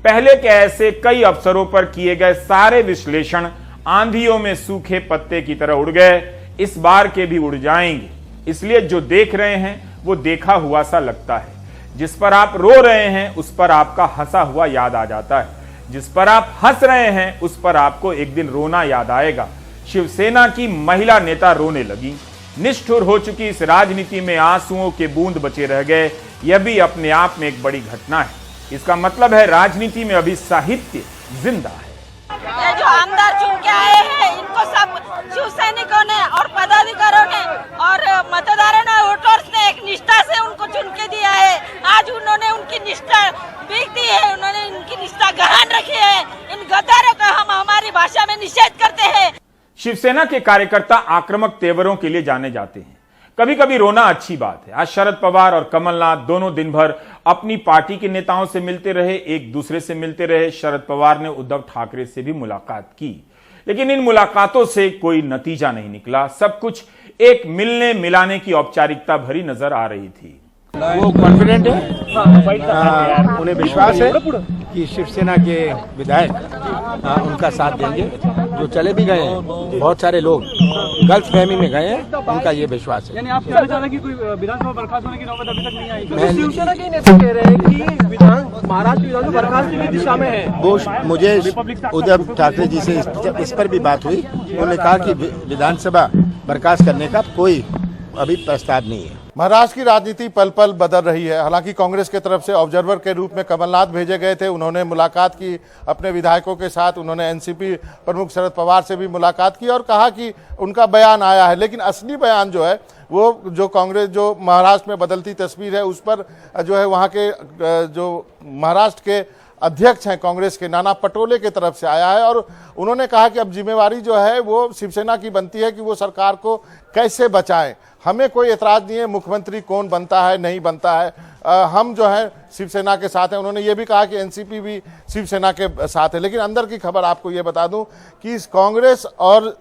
पहले के ऐसे कई अवसरों पर किए गए सारे विश्लेषण आंधियों में सूखे पत्ते की तरह उड़ गए। इस बार के भी उड़ जाएंगे। इसलिए जो देख रहे हैं वो देखा हुआ सा लगता है। जिस पर आप रो रहे हैं उस पर आपका हंसा हुआ याद आ जाता है। जिस पर आप हंस रहे हैं उस पर आपको एक दिन रोना याद आएगा। शिवसेना की महिला नेता रोने लगी। निष्ठुर हो चुकी इस राजनीति में आंसुओं के बूंद बचे रह गए। यह भी अपने आप में एक बड़ी घटना है। इसका मतलब है राजनीति में अभी साहित्य जिंदा है। ये जो आमदार चुन के आए हैं इनको सब शिव सैनिकों ने और पदाधिकारियों ने और मतदारों ने, वोटर्स ने एक निष्ठा से उनको चुन के दिया है। आज उन्होंने उनकी निष्ठा बीक दी है, उन्होंने उनकी निष्ठा गहन रखी है। इन गद्दारों का हम हमारी भाषा में निषेध करते हैं। शिवसेना के कार्यकर्ता आक्रामक तेवरों के लिए जाने जाते हैं। कभी कभी रोना अच्छी बात है। आज शरद पवार और कमलनाथ दोनों दिन भर अपनी पार्टी के नेताओं से मिलते रहे, एक दूसरे से मिलते रहे। शरद पवार ने उद्धव ठाकरे से भी मुलाकात की, लेकिन इन मुलाकातों से कोई नतीजा नहीं निकला। सब कुछ एक मिलने मिलाने की औपचारिकता भरी नजर आ रही थी। वो कॉन्फिडेंट है, उन्हें विश्वास है कि शिवसेना के विधायक उनका साथ देंगे। जो चले भी गए हैं, बहुत सारे लोग गलत फहमी में गए हैं, उनका ये विश्वास है। यानी आप कहना चाह रहे हैं कि कोई विधानसभा बर्खास्त होने की नौबत अभी तक नहीं आई? मैं शिवसेना के नेता कह रहे हैं कि महाराष्ट्र विधानसभा बर्खास्त की दिशा में है। वो मुझे उद्धव ठाकरे जी से इस पर भी बात हुई। उन्होंने कहा कि विधानसभा बर्खास्त करने का कोई अभी प्रस्ताव नहीं है। महाराष्ट्र की राजनीति पल पल बदल रही है। हालांकि कांग्रेस की तरफ से ऑब्जर्वर के रूप में कमलनाथ भेजे गए थे। उन्होंने मुलाकात की अपने विधायकों के साथ। उन्होंने एनसीपी प्रमुख शरद पवार से भी मुलाकात की और कहा कि उनका बयान आया है। लेकिन असली बयान जो है वो जो कांग्रेस जो महाराष्ट्र में बदलती तस्वीर है उस पर जो है वहाँ के जो महाराष्ट्र के अध्यक्ष हैं कांग्रेस के नाना पटोले की तरफ से आया है। और उन्होंने कहा कि अब जिम्मेवारी जो है वो शिवसेना की बनती है कि वो सरकार को कैसे बचाएं। हमें कोई एतराज नहीं है मुख्यमंत्री कौन बनता है नहीं बनता है, हम जो है शिवसेना के साथ हैं। उन्होंने ये भी कहा कि एनसीपी भी शिवसेना के साथ है। लेकिन अंदर की खबर आपको ये बता दूं कि कांग्रेस और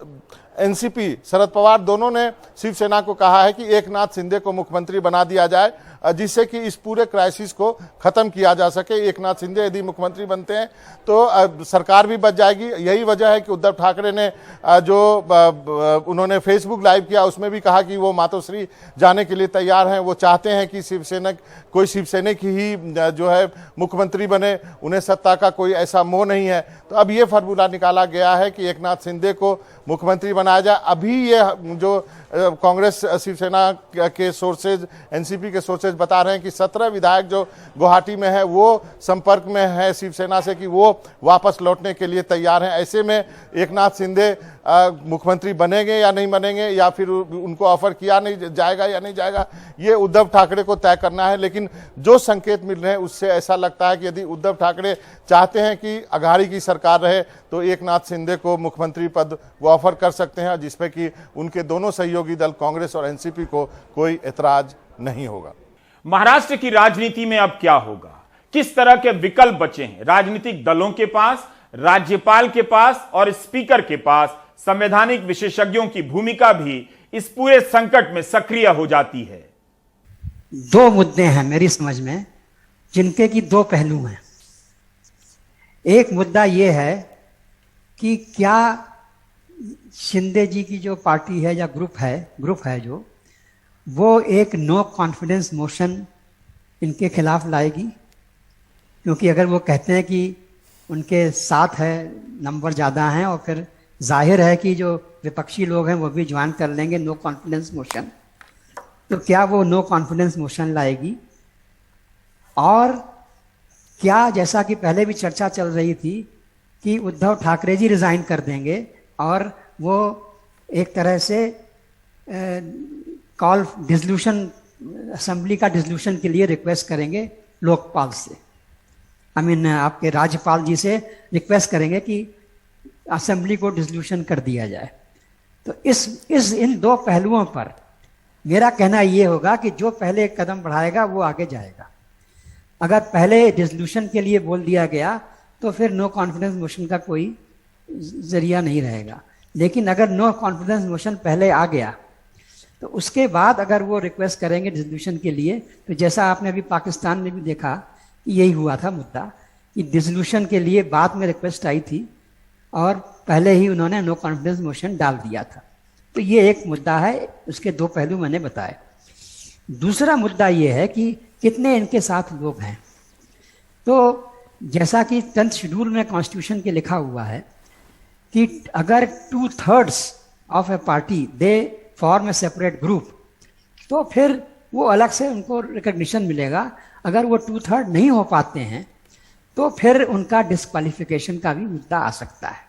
एनसीपी शरद पवार दोनों ने शिवसेना को कहा है कि एकनाथ शिंदे को मुख्यमंत्री बना दिया जाए, जिससे कि इस पूरे क्राइसिस को खत्म किया जा सके। एकनाथ शिंदे यदि मुख्यमंत्री बनते हैं तो सरकार भी बच जाएगी। यही वजह है कि उद्धव ठाकरे ने जो उन्होंने फेसबुक लाइव किया उसमें भी कहा कि वो मातोश्री जाने के लिए तैयार हैं। वो चाहते हैं कि कोई शिवसैनिक ही जो है मुख्यमंत्री बने। उन्हें सत्ता का कोई ऐसा मोह नहीं है। तो अब ये फार्मूला निकाला गया है कि एकनाथ शिंदे को मुख्यमंत्री बनाया जाए। अभी ये जो कांग्रेस शिवसेना के सोर्सेज, एनसीपी के सोर्सेज बता रहे हैं कि 17 विधायक जो गुवाहाटी में है वो संपर्क में है शिवसेना से कि वो वापस लौटने के लिए तैयार हैं। ऐसे में एकनाथ शिंदे मुख्यमंत्री बनेंगे या नहीं बनेंगे, या फिर उनको ऑफर किया नहीं जाएगा या नहीं जाएगा, ये उद्धव ठाकरे को तय करना है। लेकिन जो संकेत मिल रहे हैं उससे ऐसा लगता है कि यदि उद्धव ठाकरे चाहते हैं कि अघाड़ी की सरकार रहे तो एकनाथ शिंदे को मुख्यमंत्री पद वो ऑफर कर सकते हैं, जिसपे कि उनके दोनों सहयोगी दल कांग्रेस और एनसीपी को कोई एतराज नहीं होगा। महाराष्ट्र की राजनीति में अब क्या होगा, किस तरह के विकल्प बचे हैं राजनीतिक दलों के पास, राज्यपाल के पास और स्पीकर के पास। संवैधानिक विशेषज्ञों की भूमिका भी इस पूरे संकट में सक्रिय हो जाती है। 2 मुद्दे हैं मेरी समझ में जिनके की 2 पहलू हैं। एक मुद्दा यह है कि क्या शिंदे जी की जो पार्टी है या ग्रुप है जो वो एक नो कॉन्फिडेंस मोशन इनके खिलाफ लाएगी, क्योंकि अगर वो कहते हैं कि उनके साथ है, नंबर ज़्यादा हैं, और फिर जाहिर है कि जो विपक्षी लोग हैं वो भी ज्वाइन कर लेंगे नो कॉन्फिडेंस मोशन, तो क्या वो नो कॉन्फिडेंस मोशन लाएगी? और क्या, जैसा कि पहले भी चर्चा चल रही थी कि उद्धव ठाकरे जी रिज़ाइन कर देंगे और वो एक तरह से कॉल डिसोल्यूशन, असेंबली का डिसोल्यूशन के लिए रिक्वेस्ट करेंगे लोकपाल से, आपके राज्यपाल जी से रिक्वेस्ट करेंगे कि असेंबली को डिसोल्यूशन कर दिया जाए। तो इन दो पहलुओं पर मेरा कहना ये होगा कि जो पहले एक कदम बढ़ाएगा वो आगे जाएगा। अगर पहले डिसोल्यूशन के लिए बोल दिया गया तो फिर नो कॉन्फिडेंस मोशन का कोई जरिया नहीं रहेगा, लेकिन अगर नो कॉन्फिडेंस मोशन पहले आ गया तो उसके बाद अगर वो रिक्वेस्ट करेंगे डिसोल्यूशन के लिए, तो जैसा आपने अभी पाकिस्तान में भी देखा यही हुआ था मुद्दा कि डिसोल्यूशन के लिए बाद में रिक्वेस्ट आई थी और पहले ही उन्होंने नो कॉन्फिडेंस मोशन डाल दिया था। तो ये एक मुद्दा है, उसके दो पहलू मैंने बताए। दूसरा मुद्दा ये है कि कितने इनके साथ लोग हैं। तो जैसा कि 10th शेड्यूल में कॉन्स्टिट्यूशन के लिखा हुआ है कि अगर 2/3 of A party they form A separate group, तो फिर वो अलग से उनको रिकग्निशन मिलेगा। अगर वो 2/3 नहीं हो पाते हैं तो फिर उनका डिस्क्वालिफिकेशन का भी मुद्दा आ सकता है,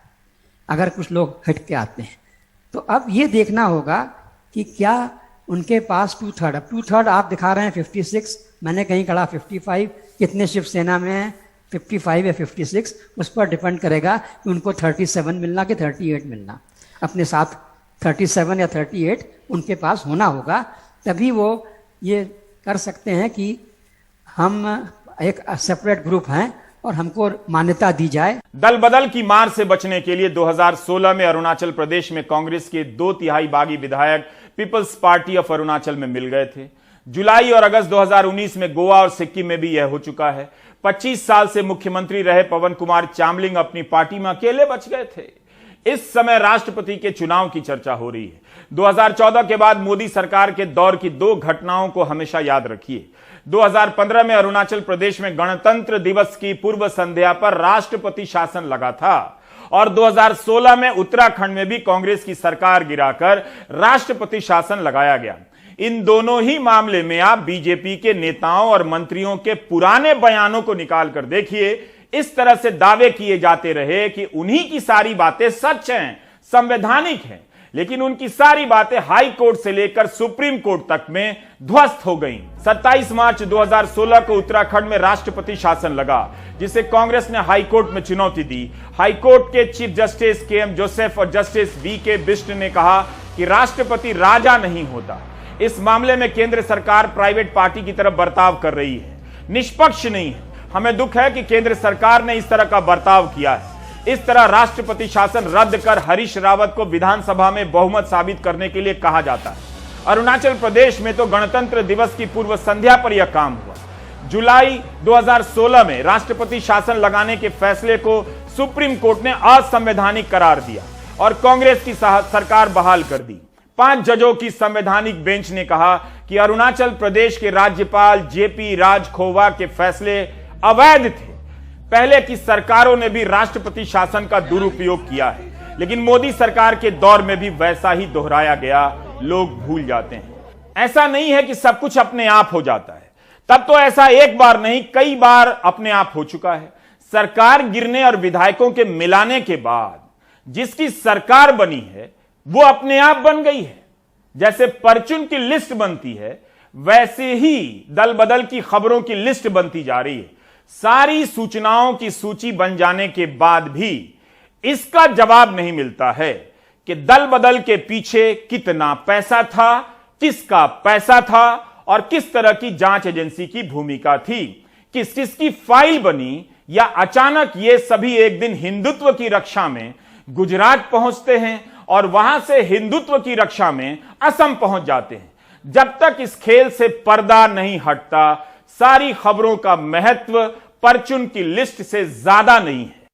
अगर कुछ लोग हट के आते हैं। तो अब ये देखना होगा कि क्या उनके पास 2/3, अब 2/3 आप दिखा रहे हैं 56, मैंने कहीं कहा 55, कितने शिवसेना में हैं 55 या 56, उस पर डिपेंड करेगा कि उनको 37 मिलना कि 38 मिलना। अपने साथ 37 या 38 उनके पास होना होगा, तभी वो ये कर सकते हैं कि हम एक सेपरेट ग्रुप हैं और हमको मान्यता दी जाए। दल बदल की मार से बचने के लिए 2016 में अरुणाचल प्रदेश में कांग्रेस के 2/3 बागी विधायक पीपल्स पार्टी ऑफ अरुणाचल में मिल गए थे। जुलाई और अगस्त 2019 में गोवा और सिक्किम में भी यह हो चुका है। 25 साल से मुख्यमंत्री रहे पवन कुमार चामलिंग अपनी पार्टी में अकेले बच गए थे। इस समय राष्ट्रपति के चुनाव की चर्चा हो रही है। 2014 के बाद मोदी सरकार के दौर की 2 घटनाओं को हमेशा याद रखिए। 2015 में अरुणाचल प्रदेश में गणतंत्र दिवस की पूर्व संध्या पर राष्ट्रपति शासन लगा था और 2016 में उत्तराखंड में भी कांग्रेस की सरकार गिराकर राष्ट्रपति शासन लगाया गया। इन दोनों ही मामले में आप बीजेपी के नेताओं और मंत्रियों के पुराने बयानों को निकाल कर देखिए। इस तरह से दावे किए जाते रहे कि उन्हीं की सारी बातें सच हैं, संवैधानिक हैं, लेकिन उनकी सारी बातें हाई कोर्ट से लेकर सुप्रीम कोर्ट तक में ध्वस्त हो गईं। 27 मार्च 2016 को उत्तराखंड में राष्ट्रपति शासन लगा, जिसे कांग्रेस ने हाई कोर्ट में चुनौती दी। हाई कोर्ट के चीफ जस्टिस के.एम. जोसेफ और जस्टिस वी.के. बिष्ट ने कहा कि राष्ट्रपति राजा नहीं होता। इस मामले में केंद्र सरकार प्राइवेट पार्टी की तरफ बर्ताव कर रही है, निष्पक्ष नहीं है। हमें दुख है कि केंद्र सरकार ने इस तरह का बर्ताव किया है। इस तरह राष्ट्रपति शासन रद्द कर हरीश रावत को विधानसभा में बहुमत साबित करने के लिए कहा जाता है। अरुणाचल प्रदेश में तो गणतंत्र दिवस की पूर्व संध्या पर यह काम हुआ। जुलाई 2016 में राष्ट्रपति शासन लगाने के फैसले को सुप्रीम कोर्ट ने असंवैधानिक करार दिया और कांग्रेस की सरकार बहाल कर दी। 5 जजों की संवैधानिक बेंच ने कहा कि अरुणाचल प्रदेश के राज्यपाल जेपी राजखोवा के फैसले अवैध थे। पहले की सरकारों ने भी राष्ट्रपति शासन का दुरुपयोग किया है, लेकिन मोदी सरकार के दौर में भी वैसा ही दोहराया गया। लोग भूल जाते हैं। ऐसा नहीं है कि सब कुछ अपने आप हो जाता है, तब तो ऐसा एक बार नहीं कई बार अपने आप हो चुका है। सरकार गिरने और विधायकों के मिलाने के बाद जिसकी सरकार बनी है वो अपने आप बन गई है। जैसे परचून की लिस्ट बनती है, वैसे ही दल बदल की खबरों की लिस्ट बनती जा रही है। सारी सूचनाओं की सूची बन जाने के बाद भी इसका जवाब नहीं मिलता है कि दल बदल के पीछे कितना पैसा था, किसका पैसा था और किस तरह की जांच एजेंसी की भूमिका थी, किस किस की फाइल बनी, या अचानक ये सभी एक दिन हिंदुत्व की रक्षा में गुजरात पहुंचते हैं और वहां से हिंदुत्व की रक्षा में असम पहुंच जाते हैं। जब तक इस खेल से पर्दा नहीं हटता, सारी खबरों का महत्व परचून की लिस्ट से ज्यादा नहीं है।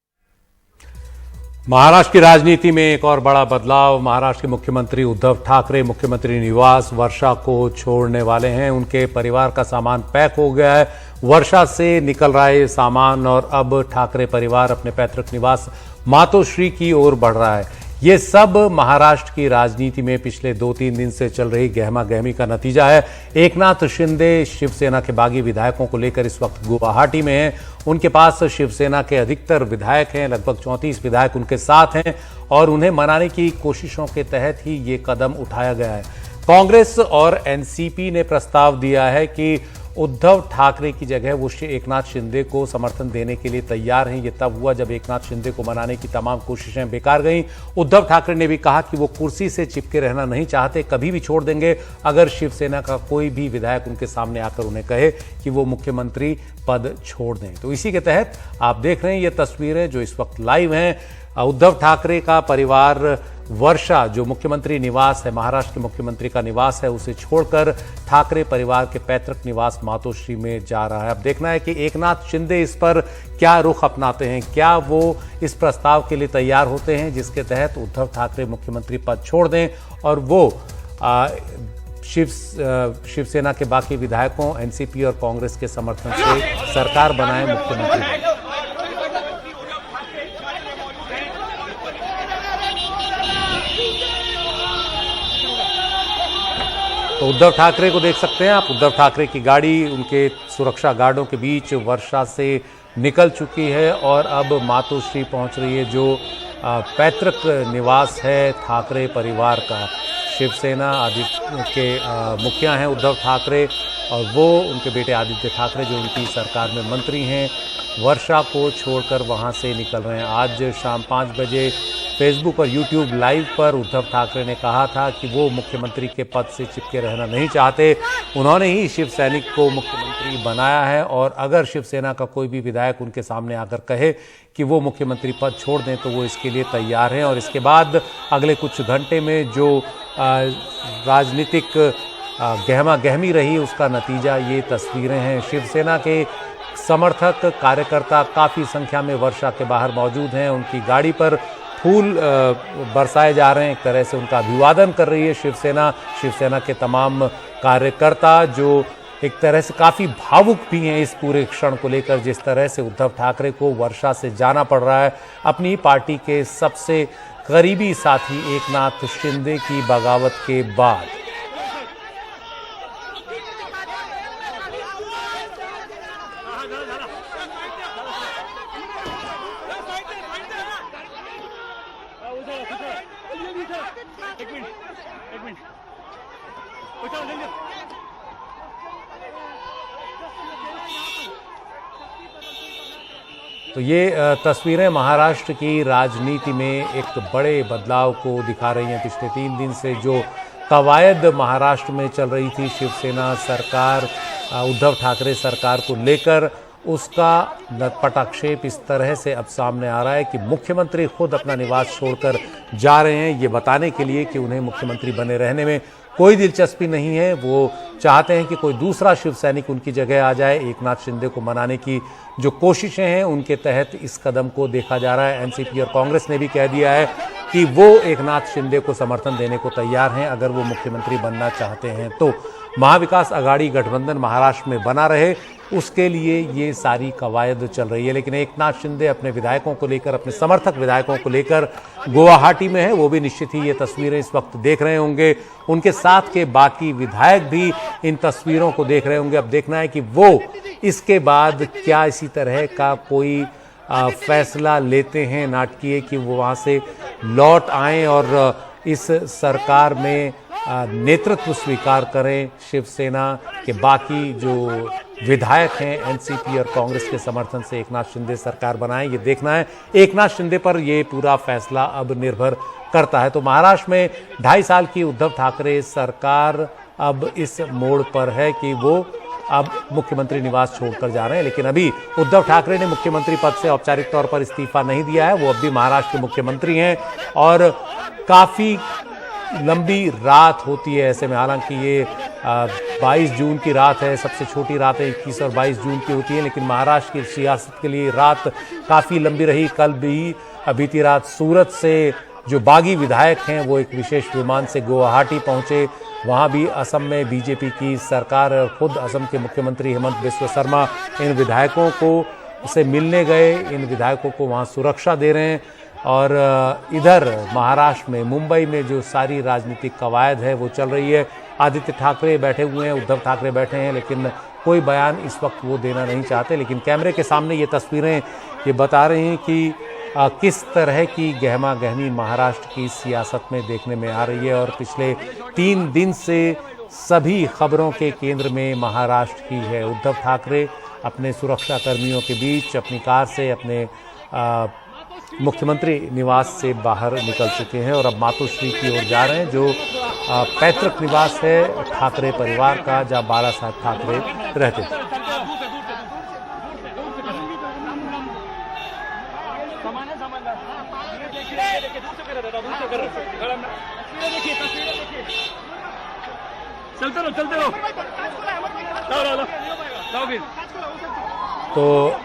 महाराष्ट्र की राजनीति में एक और बड़ा बदलाव। महाराष्ट्र के मुख्यमंत्री उद्धव ठाकरे मुख्यमंत्री निवास वर्षा को छोड़ने वाले हैं। उनके परिवार का सामान पैक हो गया है, वर्षा से निकल रहा है सामान और अब ठाकरे परिवार अपने पैतृक निवास मातोश्री की ओर बढ़ रहा है। ये सब महाराष्ट्र की राजनीति में पिछले 2-3 दिन से चल रही गहमा गहमी का नतीजा है। एकनाथ शिंदे शिवसेना के बागी विधायकों को लेकर इस वक्त गुवाहाटी में हैं। उनके पास शिवसेना के अधिकतर विधायक हैं, लगभग 34 विधायक उनके साथ हैं और उन्हें मनाने की कोशिशों के तहत ही ये कदम उठाया गया है। कांग्रेस और एनसीपी ने प्रस्ताव दिया है कि उद्धव ठाकरे की जगह वो एकनाथ शिंदे को समर्थन देने के लिए तैयार हैं। ये तब हुआ जब एकनाथ शिंदे को मनाने की तमाम कोशिशें बेकार गईं। उद्धव ठाकरे ने भी कहा कि वो कुर्सी से चिपके रहना नहीं चाहते, कभी भी छोड़ देंगे अगर शिवसेना का कोई भी विधायक उनके सामने आकर उन्हें कहे कि वो मुख्यमंत्री पद छोड़ दें। तो इसी के तहत आप देख रहे हैं ये तस्वीरें जो इस वक्त लाइव हैं। उद्धव ठाकरे का परिवार वर्षा जो मुख्यमंत्री निवास है, महाराष्ट्र के मुख्यमंत्री का निवास है, उसे छोड़कर ठाकरे परिवार के पैतृक निवास मातोश्री में जा रहा है। अब देखना है कि एकनाथ शिंदे इस पर क्या रुख अपनाते हैं, क्या वो इस प्रस्ताव के लिए तैयार होते हैं जिसके तहत उद्धव ठाकरे मुख्यमंत्री पद छोड़ दें और वो शिवसेना के बाकी विधायकों, एनसीपी और कांग्रेस के समर्थन से सरकार बनाए, मुख्यमंत्री बने। तो उद्धव ठाकरे को देख सकते हैं आप। उद्धव ठाकरे की गाड़ी उनके सुरक्षा गार्डों के बीच वर्षा से निकल चुकी है और अब मातोश्री पहुंच रही है जो पैतृक निवास है ठाकरे परिवार का। शिवसेना आदित्य के मुखिया हैं उद्धव ठाकरे और वो उनके बेटे आदित्य ठाकरे जो उनकी सरकार में मंत्री हैं, वर्षा को छोड़कर वहां से निकल रहे हैं। आज शाम 5 बजे फेसबुक और यूट्यूब लाइव पर उद्धव ठाकरे ने कहा था कि वो मुख्यमंत्री के पद से चिपके रहना नहीं चाहते। उन्होंने ही शिवसैनिक को मुख्यमंत्री बनाया है और अगर शिवसेना का कोई भी विधायक उनके सामने आकर कहे कि वो मुख्यमंत्री पद छोड़ दें तो वो इसके लिए तैयार हैं। और इसके बाद अगले कुछ घंटे में जो राजनीतिक गहमा गहमी रही उसका नतीजा ये तस्वीरें हैं। शिवसेना के समर्थक कार्यकर्ता काफ़ी संख्या में वर्षा के बाहर मौजूद हैं। उनकी गाड़ी पर फूल बरसाए जा रहे हैं, एक तरह से उनका अभिवादन कर रही है शिवसेना के तमाम कार्यकर्ता जो एक तरह से काफ़ी भावुक भी हैं इस पूरे क्षण को लेकर, जिस तरह से उद्धव ठाकरे को वर्षा से जाना पड़ रहा है अपनी पार्टी के सबसे करीबी साथी एकनाथ शिंदे की बगावत के बाद। तो ये तस्वीरें महाराष्ट्र की राजनीति में एक बड़े बदलाव को दिखा रही हैं। पिछले 3 दिन से जो कवायद महाराष्ट्र में चल रही थी शिवसेना सरकार, उद्धव ठाकरे सरकार को लेकर, उसका पटाक्षेप इस तरह से अब सामने आ रहा है कि मुख्यमंत्री खुद अपना निवास छोड़कर जा रहे हैं ये बताने के लिए कि उन्हें मुख्यमंत्री बने रहने में कोई दिलचस्पी नहीं है। वो चाहते हैं कि कोई दूसरा शिव सैनिक उनकी जगह आ जाए। एकनाथ शिंदे को मनाने की जो कोशिशें हैं उनके तहत इस कदम को देखा जा रहा है। एनसीपी और कांग्रेस ने भी कह दिया है कि वो एकनाथ शिंदे को समर्थन देने को तैयार हैं अगर वो मुख्यमंत्री बनना चाहते हैं तो। महाविकास अघाड़ी गठबंधन महाराष्ट्र में बना रहे उसके लिए ये सारी कवायद चल रही है। लेकिन एकनाथ शिंदे अपने विधायकों को लेकर, अपने समर्थक विधायकों को लेकर गुवाहाटी में है। वो भी निश्चित ही ये तस्वीरें इस वक्त देख रहे होंगे। उनके साथ के बाकी विधायक भी इन तस्वीरों को देख रहे होंगे। अब देखना है कि वो इसके बाद क्या इसी तरह का कोई फैसला लेते हैं नाटकीय कि वो वहाँ से लौट आएँ और इस सरकार में नेतृत्व स्वीकार करें। शिवसेना के बाकी जो विधायक हैं एनसीपी और कांग्रेस के समर्थन से एकनाथ शिंदे सरकार बनाएं, ये देखना है। एकनाथ शिंदे पर ये पूरा फैसला अब निर्भर करता है। तो महाराष्ट्र में 2.5 साल की उद्धव ठाकरे सरकार अब इस मोड़ पर है कि वो अब मुख्यमंत्री निवास छोड़कर जा रहे हैं। लेकिन अभी उद्धव ठाकरे ने मुख्यमंत्री पद से औपचारिक तौर पर इस्तीफा नहीं दिया है। वो अब भी महाराष्ट्र के मुख्यमंत्री हैं और काफ़ी लंबी रात होती है ऐसे में। हालांकि ये 22 जून की रात है, सबसे छोटी रातें 21 और 22 जून की होती हैं, लेकिन महाराष्ट्र की सियासत के लिए रात काफ़ी लंबी रही। कल भी बीती रात सूरत से जो बागी विधायक हैं वो एक विशेष विमान से गुवाहाटी पहुंचे। वहां भी असम में बीजेपी की सरकार और खुद असम के मुख्यमंत्री हेमंत बिस्वा शर्मा इन विधायकों को से मिलने गए, इन विधायकों को वहां सुरक्षा दे रहे हैं। और इधर महाराष्ट्र में मुंबई में जो सारी राजनीतिक कवायद है वो चल रही है। आदित्य ठाकरे बैठे हुए हैं, उद्धव ठाकरे बैठे हैं, लेकिन कोई बयान इस वक्त वो देना नहीं चाहते। लेकिन कैमरे के सामने ये तस्वीरें ये बता रही हैं कि किस तरह की गहमा गहमी महाराष्ट्र की सियासत में देखने में आ रही है। और पिछले 3 दिन से सभी खबरों के केंद्र में महाराष्ट्र की है। उद्धव ठाकरे अपने सुरक्षा कर्मियों के बीच अपनी कार से अपने मुख्यमंत्री निवास से बाहर निकल चुके हैं और अब मातोश्री की ओर जा रहे हैं, जो पैतृक निवास है ठाकरे परिवार का, जहां बाला साहब ठाकरे रहते थे। चलते रहो। तो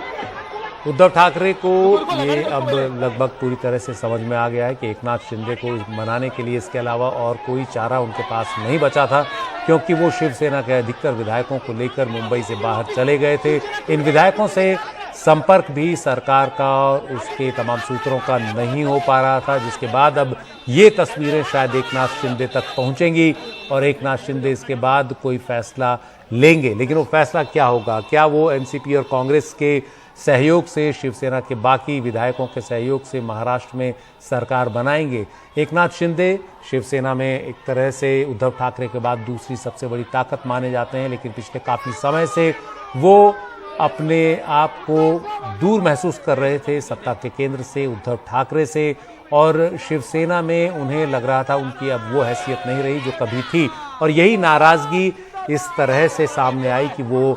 उद्धव ठाकरे को ये अब लगभग पूरी तरह से समझ में आ गया है कि एकनाथ शिंदे को मनाने के लिए इसके अलावा और कोई चारा उनके पास नहीं बचा था, क्योंकि वो शिवसेना के अधिकतर विधायकों को लेकर मुंबई से बाहर चले गए थे। इन विधायकों से संपर्क भी सरकार का और उसके तमाम सूत्रों का नहीं हो पा रहा था, जिसके बाद अब ये तस्वीरें शायद एकनाथ शिंदे तक पहुंचेंगी और एकनाथ शिंदे इसके बाद कोई फैसला लेंगे। लेकिन वो फैसला क्या होगा? क्या वो एनसीपी और कांग्रेस के सहयोग से, शिवसेना के बाकी विधायकों के सहयोग से महाराष्ट्र में सरकार बनाएंगे? एकनाथ शिंदे शिवसेना में एक तरह से उद्धव ठाकरे के बाद दूसरी सबसे बड़ी ताकत माने जाते हैं, लेकिन पिछले काफ़ी समय से वो अपने आप को दूर महसूस कर रहे थे सत्ता के केंद्र से, उद्धव ठाकरे से। और शिवसेना में उन्हें लग रहा था उनकी अब वो हैसियत नहीं रही जो कभी थी, और यही नाराज़गी इस तरह से सामने आई कि वो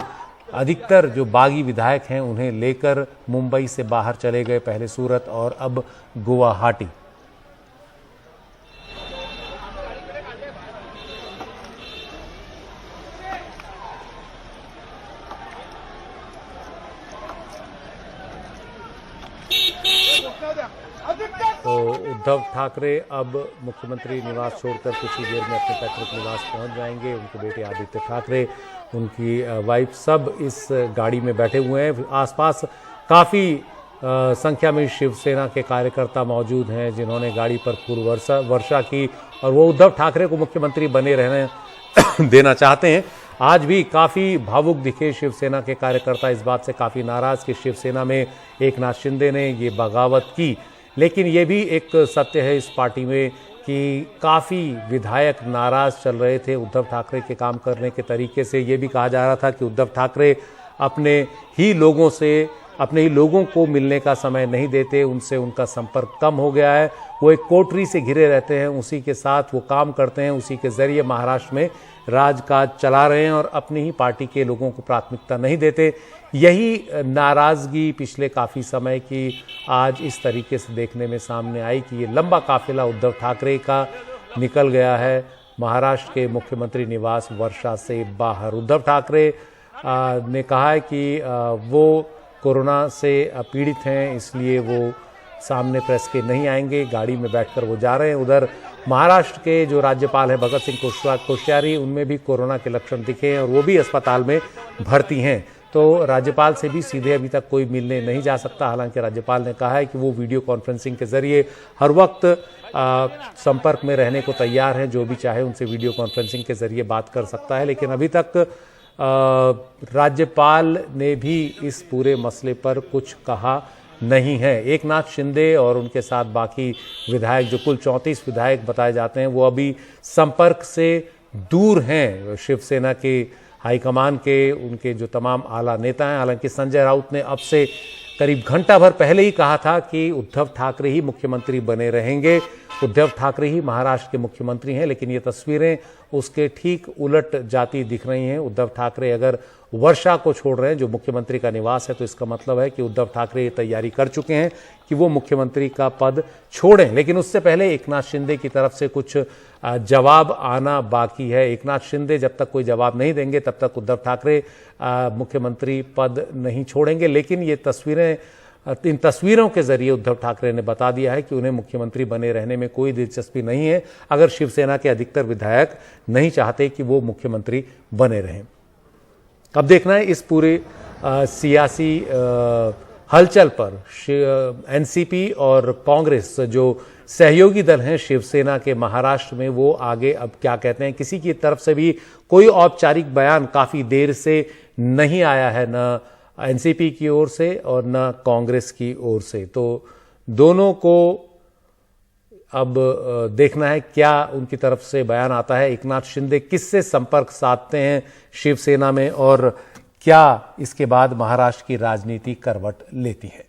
अधिकतर जो बागी विधायक हैं उन्हें लेकर मुंबई से बाहर चले गए, पहले सूरत और अब गुवाहाटी। तो उद्धव ठाकरे अब मुख्यमंत्री निवास छोड़कर कुछ ही देर में अपने पैतृक निवास पहुंच जाएंगे। उनके बेटे आदित्य ठाकरे, उनकी वाइफ सब इस गाड़ी में बैठे हुए हैं। आसपास काफ़ी संख्या में शिवसेना के कार्यकर्ता मौजूद हैं जिन्होंने गाड़ी पर पूर्व वर्षा की और वो उद्धव ठाकरे को मुख्यमंत्री बने रहने देना चाहते हैं। आज भी काफ़ी भावुक दिखे शिवसेना के कार्यकर्ता, इस बात से काफ़ी नाराज़ कि शिवसेना में एकनाथ शिंदे ने ये बगावत की। लेकिन ये भी एक सत्य है इस पार्टी में कि काफ़ी विधायक नाराज़ चल रहे थे उद्धव ठाकरे के काम करने के तरीके से। ये भी कहा जा रहा था कि उद्धव ठाकरे अपने ही लोगों को मिलने का समय नहीं देते, उनसे उनका संपर्क कम हो गया है। वो एक कोठरी से घिरे रहते हैं, उसी के साथ वो काम करते हैं, उसी के ज़रिए महाराष्ट्र में राजकाज चला रहे हैं और अपनी ही पार्टी के लोगों को प्राथमिकता नहीं देते। यही नाराज़गी पिछले काफ़ी समय की आज इस तरीके से देखने में सामने आई कि ये लंबा काफिला उद्धव ठाकरे का निकल गया है महाराष्ट्र के मुख्यमंत्री निवास वर्षा से बाहर। उद्धव ठाकरे ने कहा है कि वो कोरोना से पीड़ित हैं, इसलिए वो सामने प्रेस के नहीं आएंगे, गाड़ी में बैठकर वो जा रहे हैं। उधर महाराष्ट्र के जो राज्यपाल हैं भगत सिंह कोश्यारी, उनमें भी कोरोना के लक्षण दिखे हैं और वो भी अस्पताल में भर्ती हैं। तो राज्यपाल से भी सीधे अभी तक कोई मिलने नहीं जा सकता। हालांकि राज्यपाल ने कहा है कि वो वीडियो कॉन्फ्रेंसिंग के जरिए हर वक्त संपर्क में रहने को तैयार हैं, जो भी चाहे उनसे वीडियो कॉन्फ्रेंसिंग के जरिए बात कर सकता है। लेकिन अभी तक राज्यपाल ने भी इस पूरे मसले पर कुछ कहा नहीं है। एकनाथ शिंदे और उनके साथ बाकी विधायक, जो कुल 34 विधायक बताए जाते हैं, वो अभी संपर्क से दूर हैं शिवसेना के हाईकमान के, उनके जो तमाम आला नेता हैं। हालांकि संजय राउत ने अब से करीब घंटा भर पहले ही कहा था कि उद्धव ठाकरे ही मुख्यमंत्री बने रहेंगे, उद्धव ठाकरे ही महाराष्ट्र के मुख्यमंत्री हैं। लेकिन ये तस्वीरें उसके ठीक उलट जाती दिख रही हैं। उद्धव ठाकरे अगर वर्षा को छोड़ रहे हैं, जो मुख्यमंत्री का निवास है। तो इसका मतलब है कि उद्धव ठाकरे ये तैयारी कर चुके हैं कि वो मुख्यमंत्री का पद छोड़ें। लेकिन उससे पहले एकनाथ शिंदे की तरफ से कुछ जवाब आना बाकी है। एकनाथ शिंदे जब तक कोई जवाब नहीं देंगे तब तक उद्धव ठाकरे मुख्यमंत्री पद नहीं छोड़ेंगे। लेकिन इन तस्वीरों के जरिए उद्धव ठाकरे ने बता दिया है कि उन्हें मुख्यमंत्री बने रहने में कोई दिलचस्पी नहीं है, अगर शिवसेना के अधिकतर विधायक नहीं चाहते कि वो मुख्यमंत्री बने रहें। अब देखना है इस पूरे सियासी हलचल पर एनसीपी और कांग्रेस, जो सहयोगी दल हैं शिवसेना के महाराष्ट्र में, वो आगे अब क्या कहते हैं। किसी की तरफ से भी कोई औपचारिक बयान काफी देर से नहीं आया है, न एनसीपी की ओर से और न कांग्रेस की ओर से। तो दोनों को अब देखना है क्या उनकी तरफ से बयान आता है। एकनाथ शिंदे किससे संपर्क साधते हैं शिवसेना में, और क्या इसके बाद महाराष्ट्र की राजनीति करवट लेती है।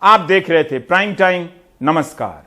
आप देख रहे थे प्राइम टाइम। नमस्कार।